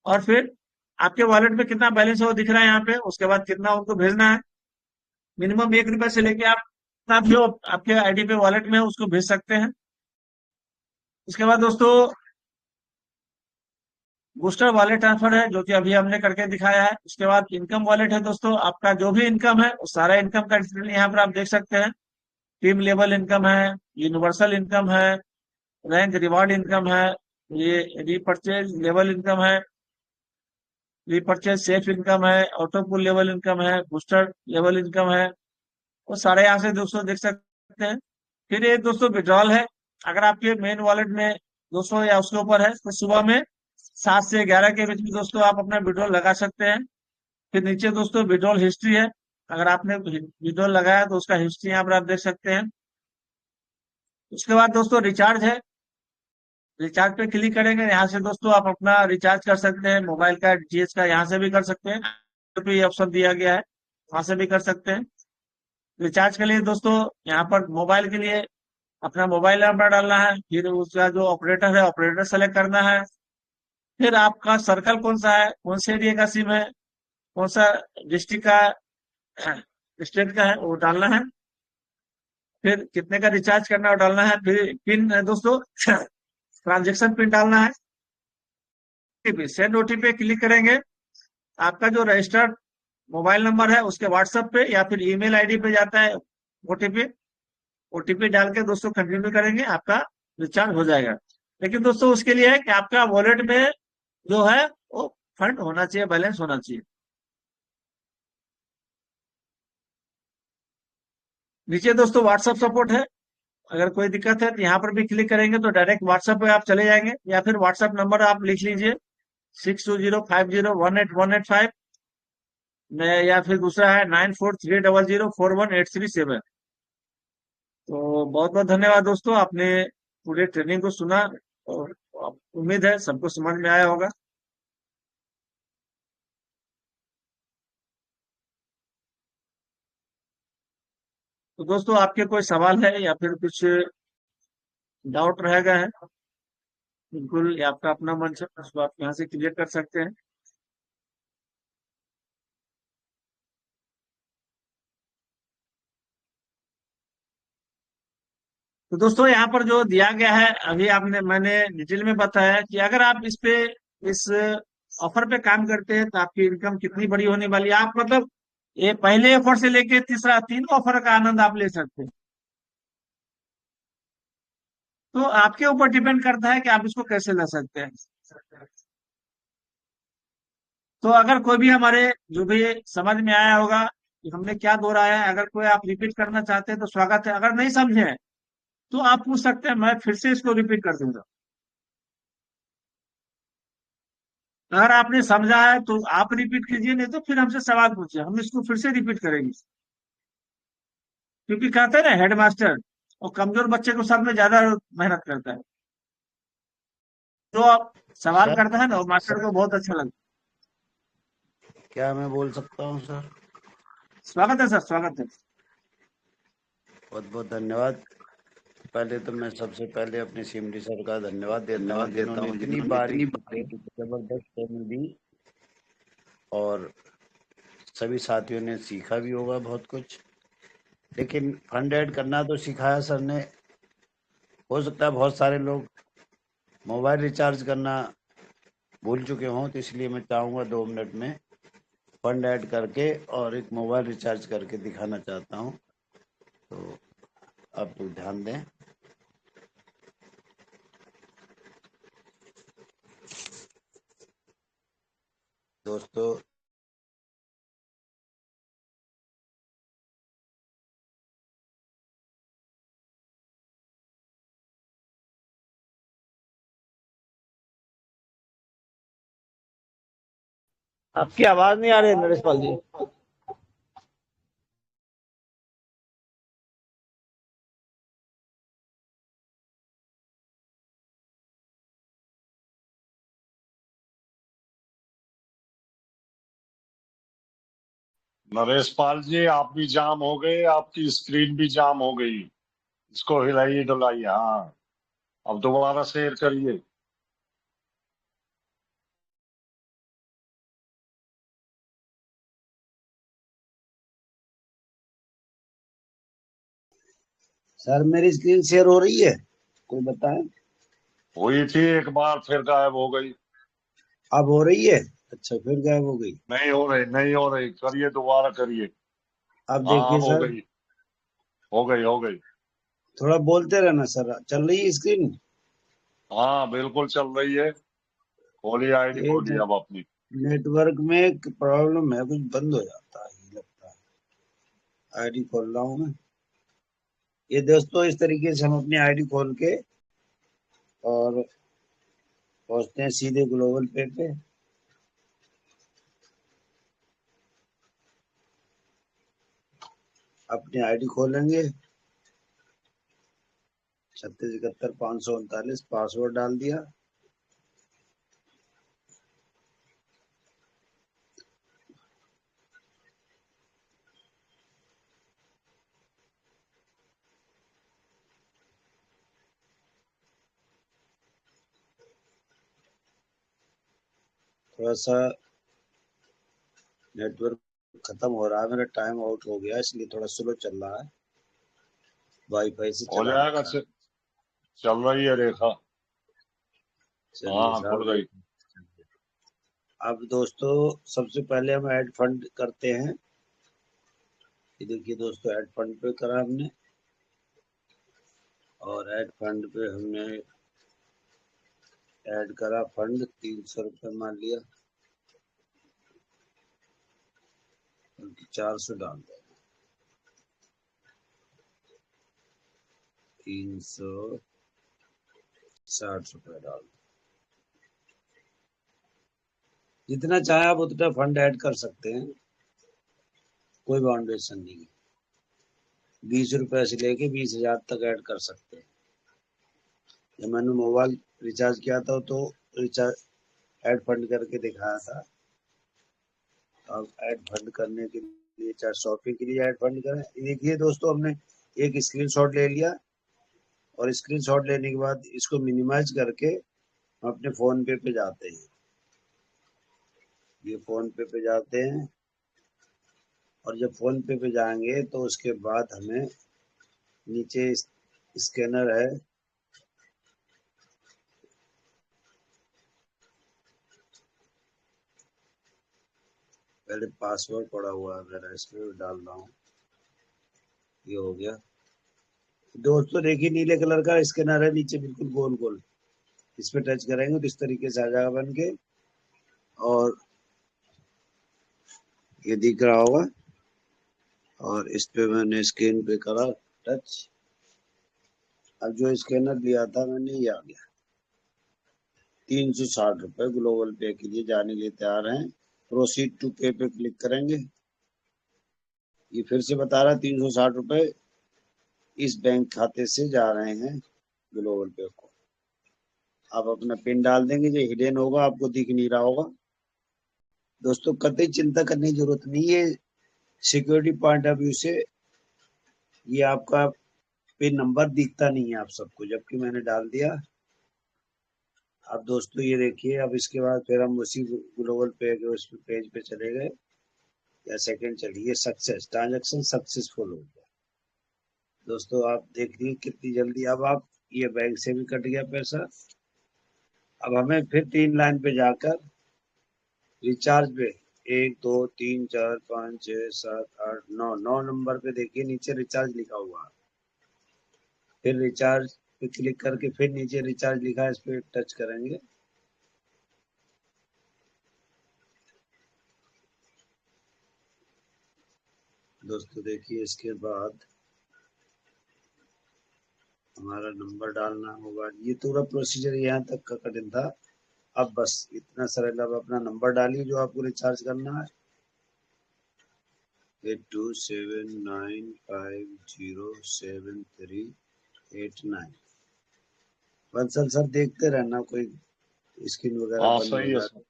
Speaker 1: और फिर आपके वॉलेट में कितना बैलेंस है वो दिख रहा है यहाँ पे, उसके बाद कितना उनको भेजना है। मिनिमम 1 रुपए से लेके आप जो आपके आईडी पे वॉलेट में है उसको भेज सकते हैं। उसके बाद दोस्तों बूस्टर वॉलेट ट्रांसफर है जो कि अभी हमने करके दिखाया है। उसके बाद इनकम वॉलेट है दोस्तों, आपका जो भी इनकम है वो सारा इनकम का डिटेल यहाँ पर आप देख सकते हैं। टीम लेवल इनकम है, यूनिवर्सल इनकम है, रैंक रिवार्ड इनकम है, ये रीपरचेज लेवल इनकम है, रीपरचेज सेफ इनकम है, ऑटो पुल लेवल इनकम है, बूस्टर लेवल इनकम है, वो सारे यहाँ से दोस्तों देख सकते हैं। फिर ये दोस्तों विड्रॉल है। अगर आपके मेन वॉलेट में 200 या उसके ऊपर है तो सुबह में 7 से 11 के बीच में दोस्तों आप अपना विड्रॉल लगा सकते हैं। फिर नीचे दोस्तों विड्रॉल हिस्ट्री है। अगर आपने विड्रॉल लगाया तो उसका हिस्ट्री यहाँ पर आप देख सकते हैं। उसके बाद दोस्तों रिचार्ज है। रिचार्ज पे क्लिक करेंगे, यहाँ से दोस्तों आप अपना रिचार्ज कर सकते हैं। मोबाइल का डीटीएच का यहाँ से भी कर सकते हैं, तो ये ऑप्शन दिया गया है, वहां से भी कर सकते हैं। रिचार्ज के लिए दोस्तों यहाँ पर मोबाइल के लिए अपना मोबाइल नंबर डालना है, फिर उसका जो ऑपरेटर है ऑपरेटर सेलेक्ट करना है, फिर आपका सर्कल कौन सा है, कौन से एरिया का सिम है, कौन सा डिस्ट्रिक्ट का स्टेट का है वो डालना है, फिर कितने का रिचार्ज करना है वो डालना है, फिर पिन दोस्तों ट्रांजेक्शन पिन डालना है। सेंड ओटीपी पे क्लिक करेंगे, आपका जो रजिस्टर्ड मोबाइल नंबर है उसके व्हाट्सएप पे या फिर ईमेल आईडी पे जाता है ओटीपी। ओटीपी डाल के दोस्तों कंटिन्यू करेंगे, आपका रिचार्ज हो जाएगा। लेकिन दोस्तों उसके लिए है कि आपका वॉलेट में जो है वो फंड होना चाहिए, बैलेंस होना चाहिए। नीचे दोस्तों व्हाट्सएप सपोर्ट है। अगर कोई दिक्कत है तो यहाँ पर भी क्लिक करेंगे तो डायरेक्ट व्हाट्सएप पे आप चले जाएंगे, या फिर व्हाट्सएप नंबर आप लिख लीजिए 6205018185 में, या फिर दूसरा है 9430041837। तो बहुत बहुत धन्यवाद दोस्तों, आपने पूरे ट्रेनिंग को सुना और उम्मीद है सबको समझ में आया होगा। तो दोस्तों आपके कोई सवाल है या फिर कुछ डाउट रह गया है, बिल्कुल ये आपका अपना मंच है, उसको आप यहाँ से क्लियर कर सकते हैं। तो दोस्तों यहाँ पर जो दिया गया है अभी मैंने डिटेल में बताया कि अगर आप इस ऑफर पे काम करते हैं तो आपकी इनकम कितनी बड़ी होने वाली है। आप मतलब ये पहले ऑफर से लेके तीसरा, तीन ऑफर का आनंद आप ले सकते हैं। तो आपके ऊपर डिपेंड करता है कि आप इसको कैसे ले सकते हैं। तो अगर कोई भी हमारे जो भी समझ में आया होगा कि हमने क्या दोहराया है, अगर कोई आप रिपीट करना चाहते हैं तो स्वागत है। अगर नहीं समझे हैं तो आप पूछ सकते हैं, मैं फिर से इसको रिपीट कर दूंगा। अगर आपने समझा है तो आप रिपीट कीजिए, नहीं तो फिर हमसे सवाल पूछिए, हम इसको फिर से रिपीट करेंगे। क्योंकि कहते हैं ना हेडमास्टर और कमजोर बच्चे को सब में ज्यादा मेहनत करता है। जो आप सवाल
Speaker 5: सर
Speaker 1: करता है ना वो मास्टर
Speaker 5: सर
Speaker 1: को बहुत अच्छा लगता
Speaker 5: क्या मैं बोल सकता हूँ सर?
Speaker 1: है। स्वागत है सर, स्वागत है।
Speaker 5: बहुत बहुत धन्यवाद। पहले तो मैं सबसे पहले अपने सीएमडी सर का धन्यवाद देता हूँ जिन्होंने इतनी बारीकी से जबरदस्त ट्रेनिंग दी, और सभी साथियों ने सीखा भी होगा बहुत कुछ। लेकिन फंड ऐड करना तो सिखाया सर ने। हो सकता है बहुत सारे लोग मोबाइल रिचार्ज करना भूल चुके हों, तो इसलिए मैं चाहूँगा 2 मिनट में फंड ऐड करके और एक मोबाइल रिचार्ज करके दिखाना चाहता हूँ। तो आप लोग ध्यान दें। दोस्तों
Speaker 1: आपकी आवाज नहीं आ रही नरेश पाल जी।
Speaker 4: नरेश पाल जी, आप भी जाम हो गए, आपकी स्क्रीन भी जाम हो गई। इसको हिलाइए डुलाइए। हाँ, अब दोबारा शेयर करिए।
Speaker 5: सर मेरी स्क्रीन शेयर हो रही है? कोई बताए?
Speaker 4: हुई थी एक बार, फिर गायब हो गई।
Speaker 5: अब हो रही है? अच्छा, फिर गायब हो गई।
Speaker 4: नहीं हो रही, करिए, दोबारा करिए।
Speaker 5: अब
Speaker 4: हाँ,
Speaker 5: देखिए
Speaker 4: अब
Speaker 5: सर,
Speaker 4: हो गई।
Speaker 5: थोड़ा बोलते रहना सर। चल रही है स्क्रीन?
Speaker 4: हाँ, बिल्कुल चल रही है। खोलिए, आईडी
Speaker 5: ये
Speaker 4: खोलिए अब अपनी।
Speaker 5: नेटवर्क में एक प्रॉब्लम है, कुछ बंद हो जाता है ये लगता है। आईडी खोल रहा हूँ मैं। ये दोस्तों, इस तरीके से हम अपनी आईडी खोल के और पहुंचते हैं सीधे ग्लोबल पे। अपनी आईडी खोलेंगे, 3671 539, पासवर्ड डाल दिया। थोड़ा सा नेटवर्क खत्म हो रहा है, मेरा टाइम आउट हो गया इसलिए थोड़ा स्लो चल रहा है। वाईफाई से
Speaker 4: हो
Speaker 5: चला
Speaker 4: जाएगा,
Speaker 5: रखा है।
Speaker 4: चल रही है रेखा।
Speaker 5: चलिए
Speaker 4: हाँ, खुल
Speaker 5: साहब,
Speaker 4: गई।
Speaker 5: अब दोस्तों सबसे पहले हम ऐड फंड करते हैं। ये देखिए दोस्तों, ऐड फंड पे करा हमने, और ऐड फंड पे हमने ऐड करा फंड 300 रुपये मान लिया, 400 डाल दिया। 360 रुपये डाल दिया। जितना चाहे आप उतना फंड ऐड कर सकते हैं, कोई बाउंडेशन नहीं है। 20 रुपए से लेके 20,000 तक ऐड कर सकते हैं। जब मैंने मोबाइल रिचार्ज किया था तो रिचार्ज ऐड फंड करके दिखाया था। अब ऐड फंड करने के लिए, चाहे शॉपिंग के लिए ऐड फंड करें। देखिए दोस्तों, हमने एक स्क्रीनशॉट ले लिया, और स्क्रीनशॉट लेने के बाद इसको मिनिमाइज करके हम अपने फोन पे जाते हैं। ये फोन पे जाते हैं, और जब फोन पे जाएंगे तो उसके बाद हमें नीचे स्कैनर है, पहले पासवर्ड पड़ा हुआ है मेरा, इसमें डाल रहा हूँ। ये हो गया दोस्तों। देखिए नीले कलर का स्कैनर है नीचे, बिल्कुल गोल गोल। इस पे टच करेंगे तो इस तरीके से आ जाएगा बन के, और ये दिख रहा होगा। और इस पे मैंने स्क्रीन पे करा टच। अब जो स्कैनर लिया था मैंने, ये आ गया। 360 रुपये ग्लोबल पे के लिए जाने के लिए तैयार हैं। प्रोसीड टू पे क्लिक करेंगे। ये फिर से बता रहा है 360 रुपये इस बैंक खाते से जा रहे हैं ग्लोबल पे को। आप अपना पिन डाल देंगे, जो हिडन होगा, आपको दिख नहीं रहा होगा। दोस्तों कतई चिंता करने की जरूरत नहीं है। सिक्योरिटी पॉइंट ऑफ व्यू से ये आपका पिन नंबर दिखता नहीं है आप सबको, जबकि मैंने डाल दिया। अब दोस्तों ये देखिए, अब इसके बाद फिर हम उसी ग्लोबल पे के उस पेज पे चले गए, या सेकंड चलिए, सक्सेस, ट्रांजैक्शन सक्सेसफुल हो गया। दोस्तों आप देखिए कितनी जल्दी, अब आप, ये बैंक से भी कट गया पैसा। अब हमें फिर 3 लाइन पे जाकर रिचार्ज पे 1 2 3 4 5 6 7 8 9 नंबर पे देखिए नीचे रिचार्ज लिखा हुआ है। फिर रिचार्ज पे क्लिक करके फिर नीचे रिचार्ज लिखा है, इस पे टच करेंगे। दोस्तों देखिए, इसके बाद हमारा नंबर डालना होगा। ये पूरा प्रोसीजर यहाँ तक का कठिन था। अब बस इतना सरल। अब अपना नंबर डालिए जो आपको रिचार्ज करना है। 8279507389। बंसल सर देखते रहना, कोई स्क्रीन वगैरह
Speaker 4: हाँ,
Speaker 5: बंद हो
Speaker 4: सही है
Speaker 5: जाए।
Speaker 4: सर,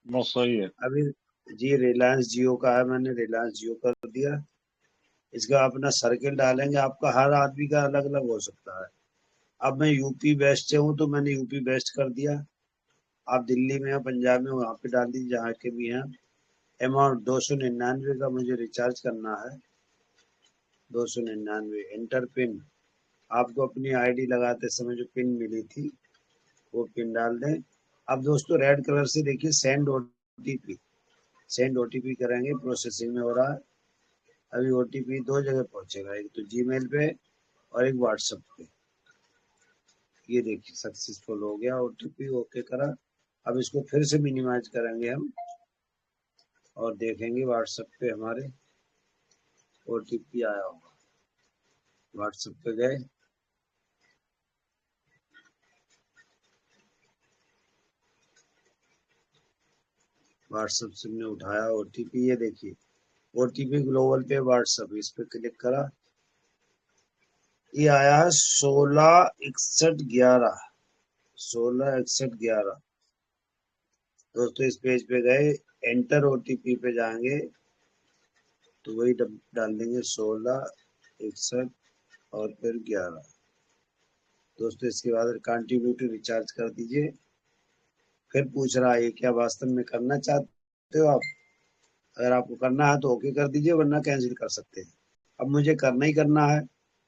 Speaker 4: बस सही है।
Speaker 5: अभी जी रिलायंस जियो का है, मैंने रिलायंस जियो कर दिया। इसका अपना सर्किल डालेंगे, आपका हर आदमी का अलग अलग हो सकता है। अब मैं यूपी वेस्ट से हूँ तो मैंने यूपी वेस्ट कर दिया। आप दिल्ली में या पंजाब में, वहाँ पे डाल दीजिए जहाँ के भी हैं। अमाउंट 299 का मुझे रिचार्ज करना है। 299, एंटर पिन। आपको अपनी आईडी लगाते समय जो पिन मिली थी वो पिन डाल दें। अब दोस्तों रेड कलर से देखिए सेंड ओटीपी करेंगे, प्रोसेसिंग में हो रहा है। अभी ओटीपी 2 जगह पहुंचेगा, एक तो जीमेल पे और एक व्हाट्सएप पे। ये देखिए सक्सेसफुल हो गया, ओटीपी ओके करा। अब इसको फिर से मिनिमाइज करेंगे हम और देखेंगे व्हाट्सएप पे हमारे ओटीपी आया होगा। व्हाट्सएप पे गए, व्हाट्सएप से हमने उठाया ओटीपी, ये देखिए ओटीपी ग्लोबल पे व्हाट्सएप, इस पे क्लिक करा, ये आया है 166111। दोस्तों इस पेज पे गए, एंटर ओटीपी पे जाएंगे तो वही डाल देंगे 1661 और फिर 11। दोस्तों इसके बाद कंटिन्यू टू रिचार्ज कर दीजिए। फिर पूछ रहा है ये क्या वास्तव में करना चाहते हो आप। अगर आपको करना है तो ओके कर दीजिए, वरना कैंसिल कर सकते हैं। अब मुझे करना ही करना है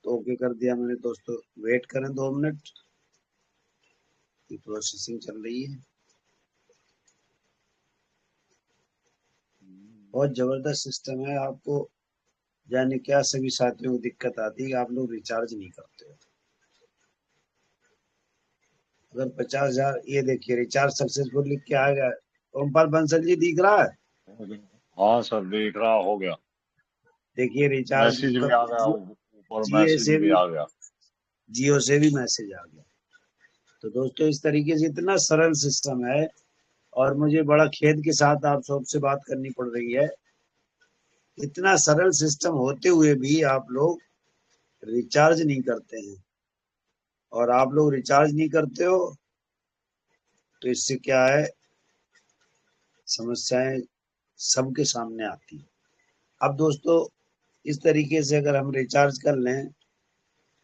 Speaker 5: तो ओके कर दिया मैंने। दोस्तों वेट करें 2 मिनट, की प्रोसेसिंग चल रही है। बहुत जबरदस्त सिस्टम है। आपको जाने क्या सभी साथियों को दिक्कत आती है कि आप लोग रिचार्ज नहीं करते हो। अगर 50,000, ये देखिए रिचार्ज सक्सेसफुल लिख के आ गया। ओमपाल बंसल जी दिख रहा है?
Speaker 4: हाँ सर दिख रहा, हो गया,
Speaker 5: देखिए रिचार्ज
Speaker 4: मैसेज भी आ गया, ऊपर
Speaker 5: जियो
Speaker 4: मैसेज
Speaker 5: से
Speaker 4: भी
Speaker 5: भी
Speaker 4: आ गया।
Speaker 5: जियो से भी मैसेज आ गया। तो दोस्तों इस तरीके से इतना सरल सिस्टम है, और मुझे बड़ा खेद के साथ आप सबसे बात करनी पड़ रही है, इतना सरल सिस्टम होते हुए भी आप लोग रिचार्ज नहीं करते हैं। और आप लोग रिचार्ज नहीं करते हो तो इससे क्या है, समस्याएं सबके सामने आती है। अब दोस्तों इस तरीके से अगर हम रिचार्ज कर लें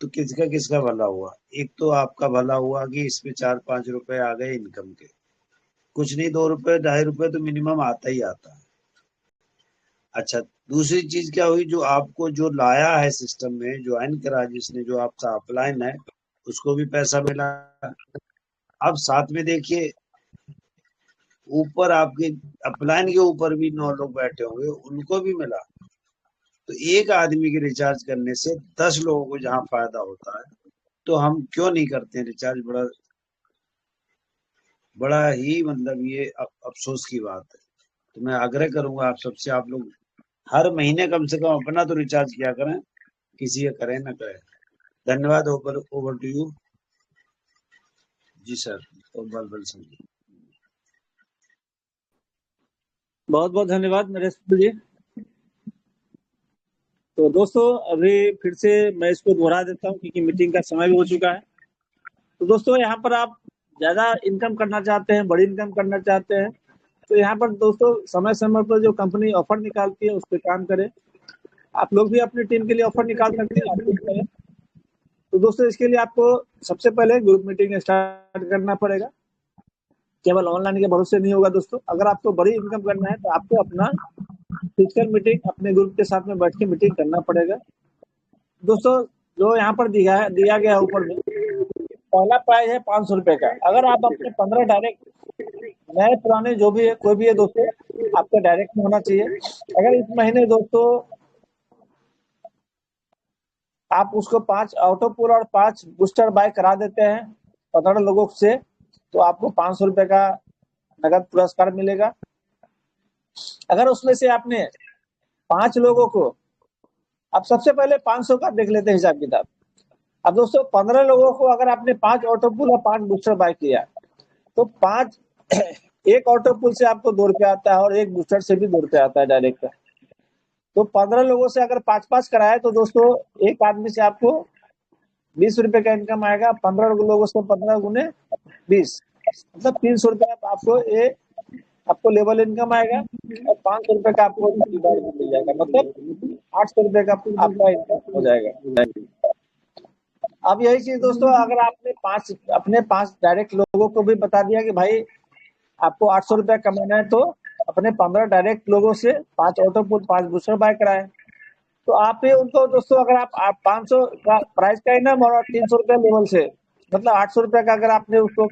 Speaker 5: तो किसका किसका भला हुआ। एक तो आपका भला हुआ कि इसमें 4-5 रुपए आ गए इनकम के, कुछ नहीं 2 रुपए 2.5 रुपए तो मिनिमम आता ही आता है। अच्छा, दूसरी चीज क्या हुई, जो आपको जो लाया है सिस्टम में, ज्वाइन करा जिसने, जो आपका अपलाइन है, उसको भी पैसा मिला। अब साथ में देखिए ऊपर आपके अपलाइन के ऊपर भी 9 लोग बैठे होंगे, उनको भी मिला। तो एक आदमी के रिचार्ज करने से 10 लोगों को जहां फायदा होता है, तो हम क्यों नहीं करते हैं रिचार्ज। बड़ा बड़ा ही मतलब ये अफसोस की बात है। तो मैं आग्रह करूंगा आप सबसे, आप लोग हर महीने कम से कम अपना तो रिचार्ज किया करें, किसी का करें ना करें। धन्यवाद। ओवर टू यू जी सर। और बलबल सिंह जी,
Speaker 1: बहुत बहुत धन्यवाद नरेश जी। तो दोस्तों अभी फिर से मैं इसको दोहरा देता हूँ क्योंकि मीटिंग का समय भी हो चुका है। तो दोस्तों यहाँ पर आप ज्यादा इनकम करना चाहते हैं, बड़ी इनकम करना चाहते हैं, तो यहाँ पर दोस्तों समय समय पर जो कंपनी ऑफर निकालती है उस पर काम करें। आप लोग भी अपनी टीम के लिए ऑफर निकाल सकते हैं, आप भी करें। तो दोस्तों इसके लिए आपको सबसे पहले ग्रुप मीटिंग स्टार्ट करना पड़ेगा। केवल ऑनलाइन के भरोसे नहीं होगा दोस्तों। अगर आपको बड़ी इनकम करना है तो आपको अपना फिजिकल मीटिंग अपने ग्रुप के साथ में बैठ के मीटिंग करना पड़ेगा। दोस्तों जो यहाँ पर दिया गया है ऊपर में, पहला प्राइज है 500 रुपए का। अगर आप अपने 15 डायरेक्ट, नए पुराने जो भी है कोई भी है दोस्तों, आपका डायरेक्ट में होना चाहिए। अगर इस महीने दोस्तों आप उसको 5 ऑटो पुल और 5 बूस्टर बाय करा देते हैं 15 लोगों से, तो आपको 500 रुपए का नगद पुरस्कार मिलेगा। अगर उसमें से आपने 5 लोगों को, अब सबसे पहले 500 का देख लेते हैं हिसाब किताब। अब दोस्तों 15 लोगों को अगर आपने 5 ऑटो पुल और 5 बूस्टर बाय किया तो 5 एक ऑटो पुल से आपको 2 रुपया आता है और एक बूस्टर से भी 2 रुपया आता है डायरेक्ट। तो 15 लोगों से अगर 5-5 कराए तो दोस्तों एक आदमी से आपको 20 रुपए का इनकम आएगा। 15 लोगों से 15 गुने 20, मतलब 300 रुपया आपको लेवल इनकम आएगा और 500 रुपए का आपको मिल जाएगा, मतलब 800 रुपए का आपका इनकम हो जाएगा। अब यही चीज दोस्तों, अगर आपने अपने 5 डायरेक्ट लोगों को भी बता दिया कि भाई आपको 800 रुपया कमाना है, तो अपने 15 डायरेक्ट लोगों से 5 ऑटो पुल 5 बूस्टर बाय कराए, तो आप ही उनको दोस्तों, अगर आप 500 का प्राइस का इनाम और 300 रुपया लेवल से, मतलब 800 रुपया का अगर आपने उसको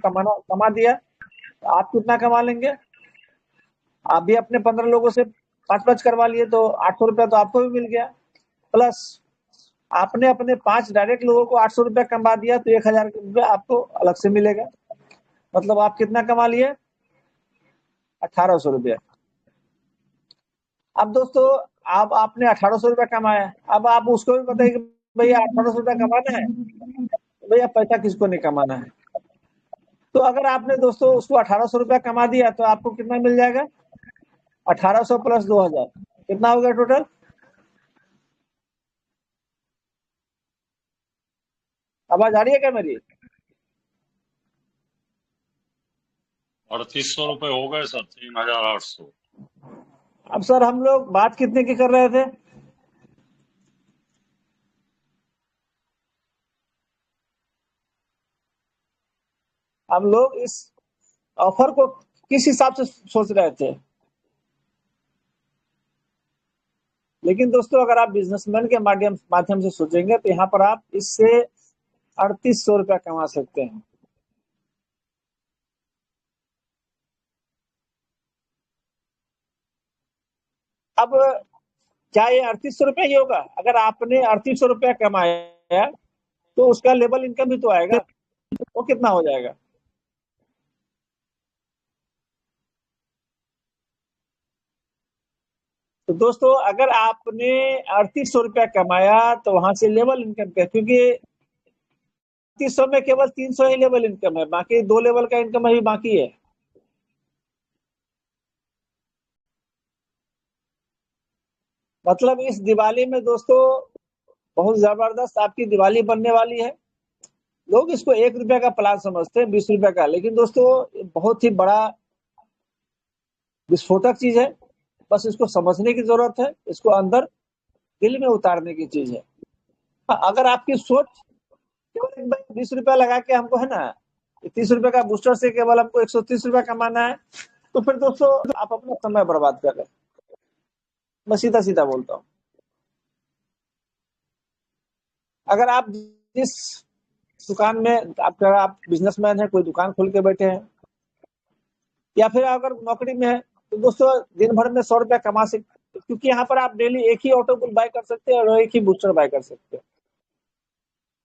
Speaker 1: कमा दिया आप कितना कमा लेंगे? आप भी अपने 15 लोगों से 5-5 करवा लिए तो 800 रुपया तो आपको भी मिल गया, प्लस आपने अपने 5 डायरेक्ट लोगों को 800 रुपया कमा दिया तो 1000 रुपया आपको अलग से मिलेगा। मतलब आप कितना कमा लिए? 1800 रुपया। अब दोस्तों, अब आपने 1800 रुपया कमाया, अब आप उसको भी बताइए कि भैया 1800 रुपया कमाना है, भैया पैसा किसको नहीं कमाना है। तो अगर आपने दोस्तों उसको 1800 रुपया कमा दिया तो आपको कितना मिल जाएगा? 1800 प्लस 2000 कितना हो गया टोटल? आवाज आ रही है क्या मेरी?
Speaker 4: 3800 रुपए हो गए सर, 3800।
Speaker 1: अब सर हम लोग बात कितने की कर रहे थे? हम लोग इस ऑफर को किस हिसाब से सोच रहे थे? लेकिन दोस्तों अगर आप बिजनेसमैन के माध्यम से सोचेंगे तो यहाँ पर आप इससे 3800 रुपया कमा सकते हैं। अब क्या ये 3800 रुपया ही होगा? अगर आपने 3800 रुपया कमाया तो उसका लेवल इनकम भी तो आएगा, वो कितना हो जाएगा? तो दोस्तों अगर आपने 3800 रुपया कमाया तो वहां से लेवल इनकम का, क्योंकि 3800 में केवल 300 ही लेवल इनकम है, बाकी 2 लेवल का इनकम अभी बाकी है। मतलब इस दिवाली में दोस्तों बहुत जबरदस्त आपकी दिवाली बनने वाली है। लोग इसको 1 रुपया का प्लान समझते हैं, 20 रुपया का, लेकिन दोस्तों ये बहुत ही बड़ा विस्फोटक चीज है। बस इसको समझने की जरूरत है, इसको अंदर दिल में उतारने की चीज है। अगर आपकी सोच केवल 20 रुपया लगा के हमको है ना 30 रुपए का बूस्टर से केवल हमको 130 रुपया कमाना है, तो फिर दोस्तों आप अपना समय बर्बाद कर रहे हैं। मैं सीधा सीधा बोलता हूँ। अगर आप जिस दुकान में आप बिजनेसमैन है, कोई दुकान खोल के बैठे हैं, या फिर अगर नौकरी में है, तो दोस्तों दिन भर में 100 रुपया कमा सकते, क्योंकि यहाँ पर आप डेली एक ही ऑटो बाय कर सकते हैं और एक ही बूस्टर बाय कर सकते हैं।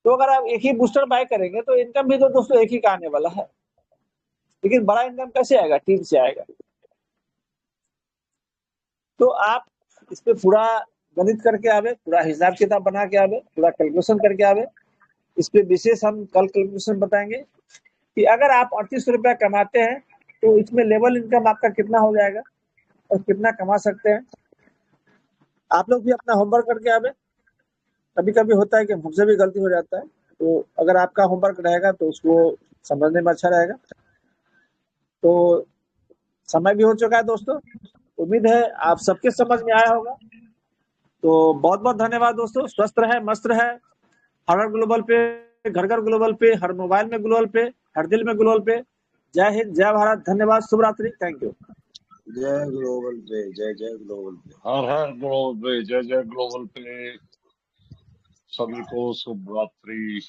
Speaker 1: तो अगर आप एक ही बूस्टर बाय करेंगे तो इनकम भी तो दोस्तों एक ही का आने वाला है, लेकिन बड़ा इनकम कैसे आएगा? टीम से आएगा। तो आप इस पे पूरा गणित करके आवे, पूरा हिसाब किताब बना के आवे, पूरा कैलकुलेशन करके आवे। इस पे विशेष हम कल कैलकुलेशन बताएंगे कि अगर आप 3800 रुपया कमाते हैं तो इसमें लेवल इनकम आपका कितना हो जाएगा और कितना कमा सकते हैं। आप लोग भी अपना होमवर्क करके आवे। कभी कभी होता है कि हमसे भी गलती हो जाता है, तो अगर आपका होमवर्क रहेगा तो उसको समझने में अच्छा रहेगा। तो समय भी हो चुका है दोस्तों, उम्मीद है आप सबके समझ में आया होगा। तो बहुत बहुत धन्यवाद दोस्तों। स्वस्थ रहे, मस्त रहे। हर ग्लोबल पे, घर घर ग्लोबल पे, हर मोबाइल में ग्लोबल पे, हर दिल में ग्लोबल पे। जय हिंद, जय भारत, धन्यवाद, शुभ रात्रि, थैंक यू।
Speaker 5: जय ग्लोबल पे, जय जय ग्लोबल पे।
Speaker 4: हर हर ग्लोबल पे, जय जय ग्लोबल पे। सभी को शुभ रात्रि।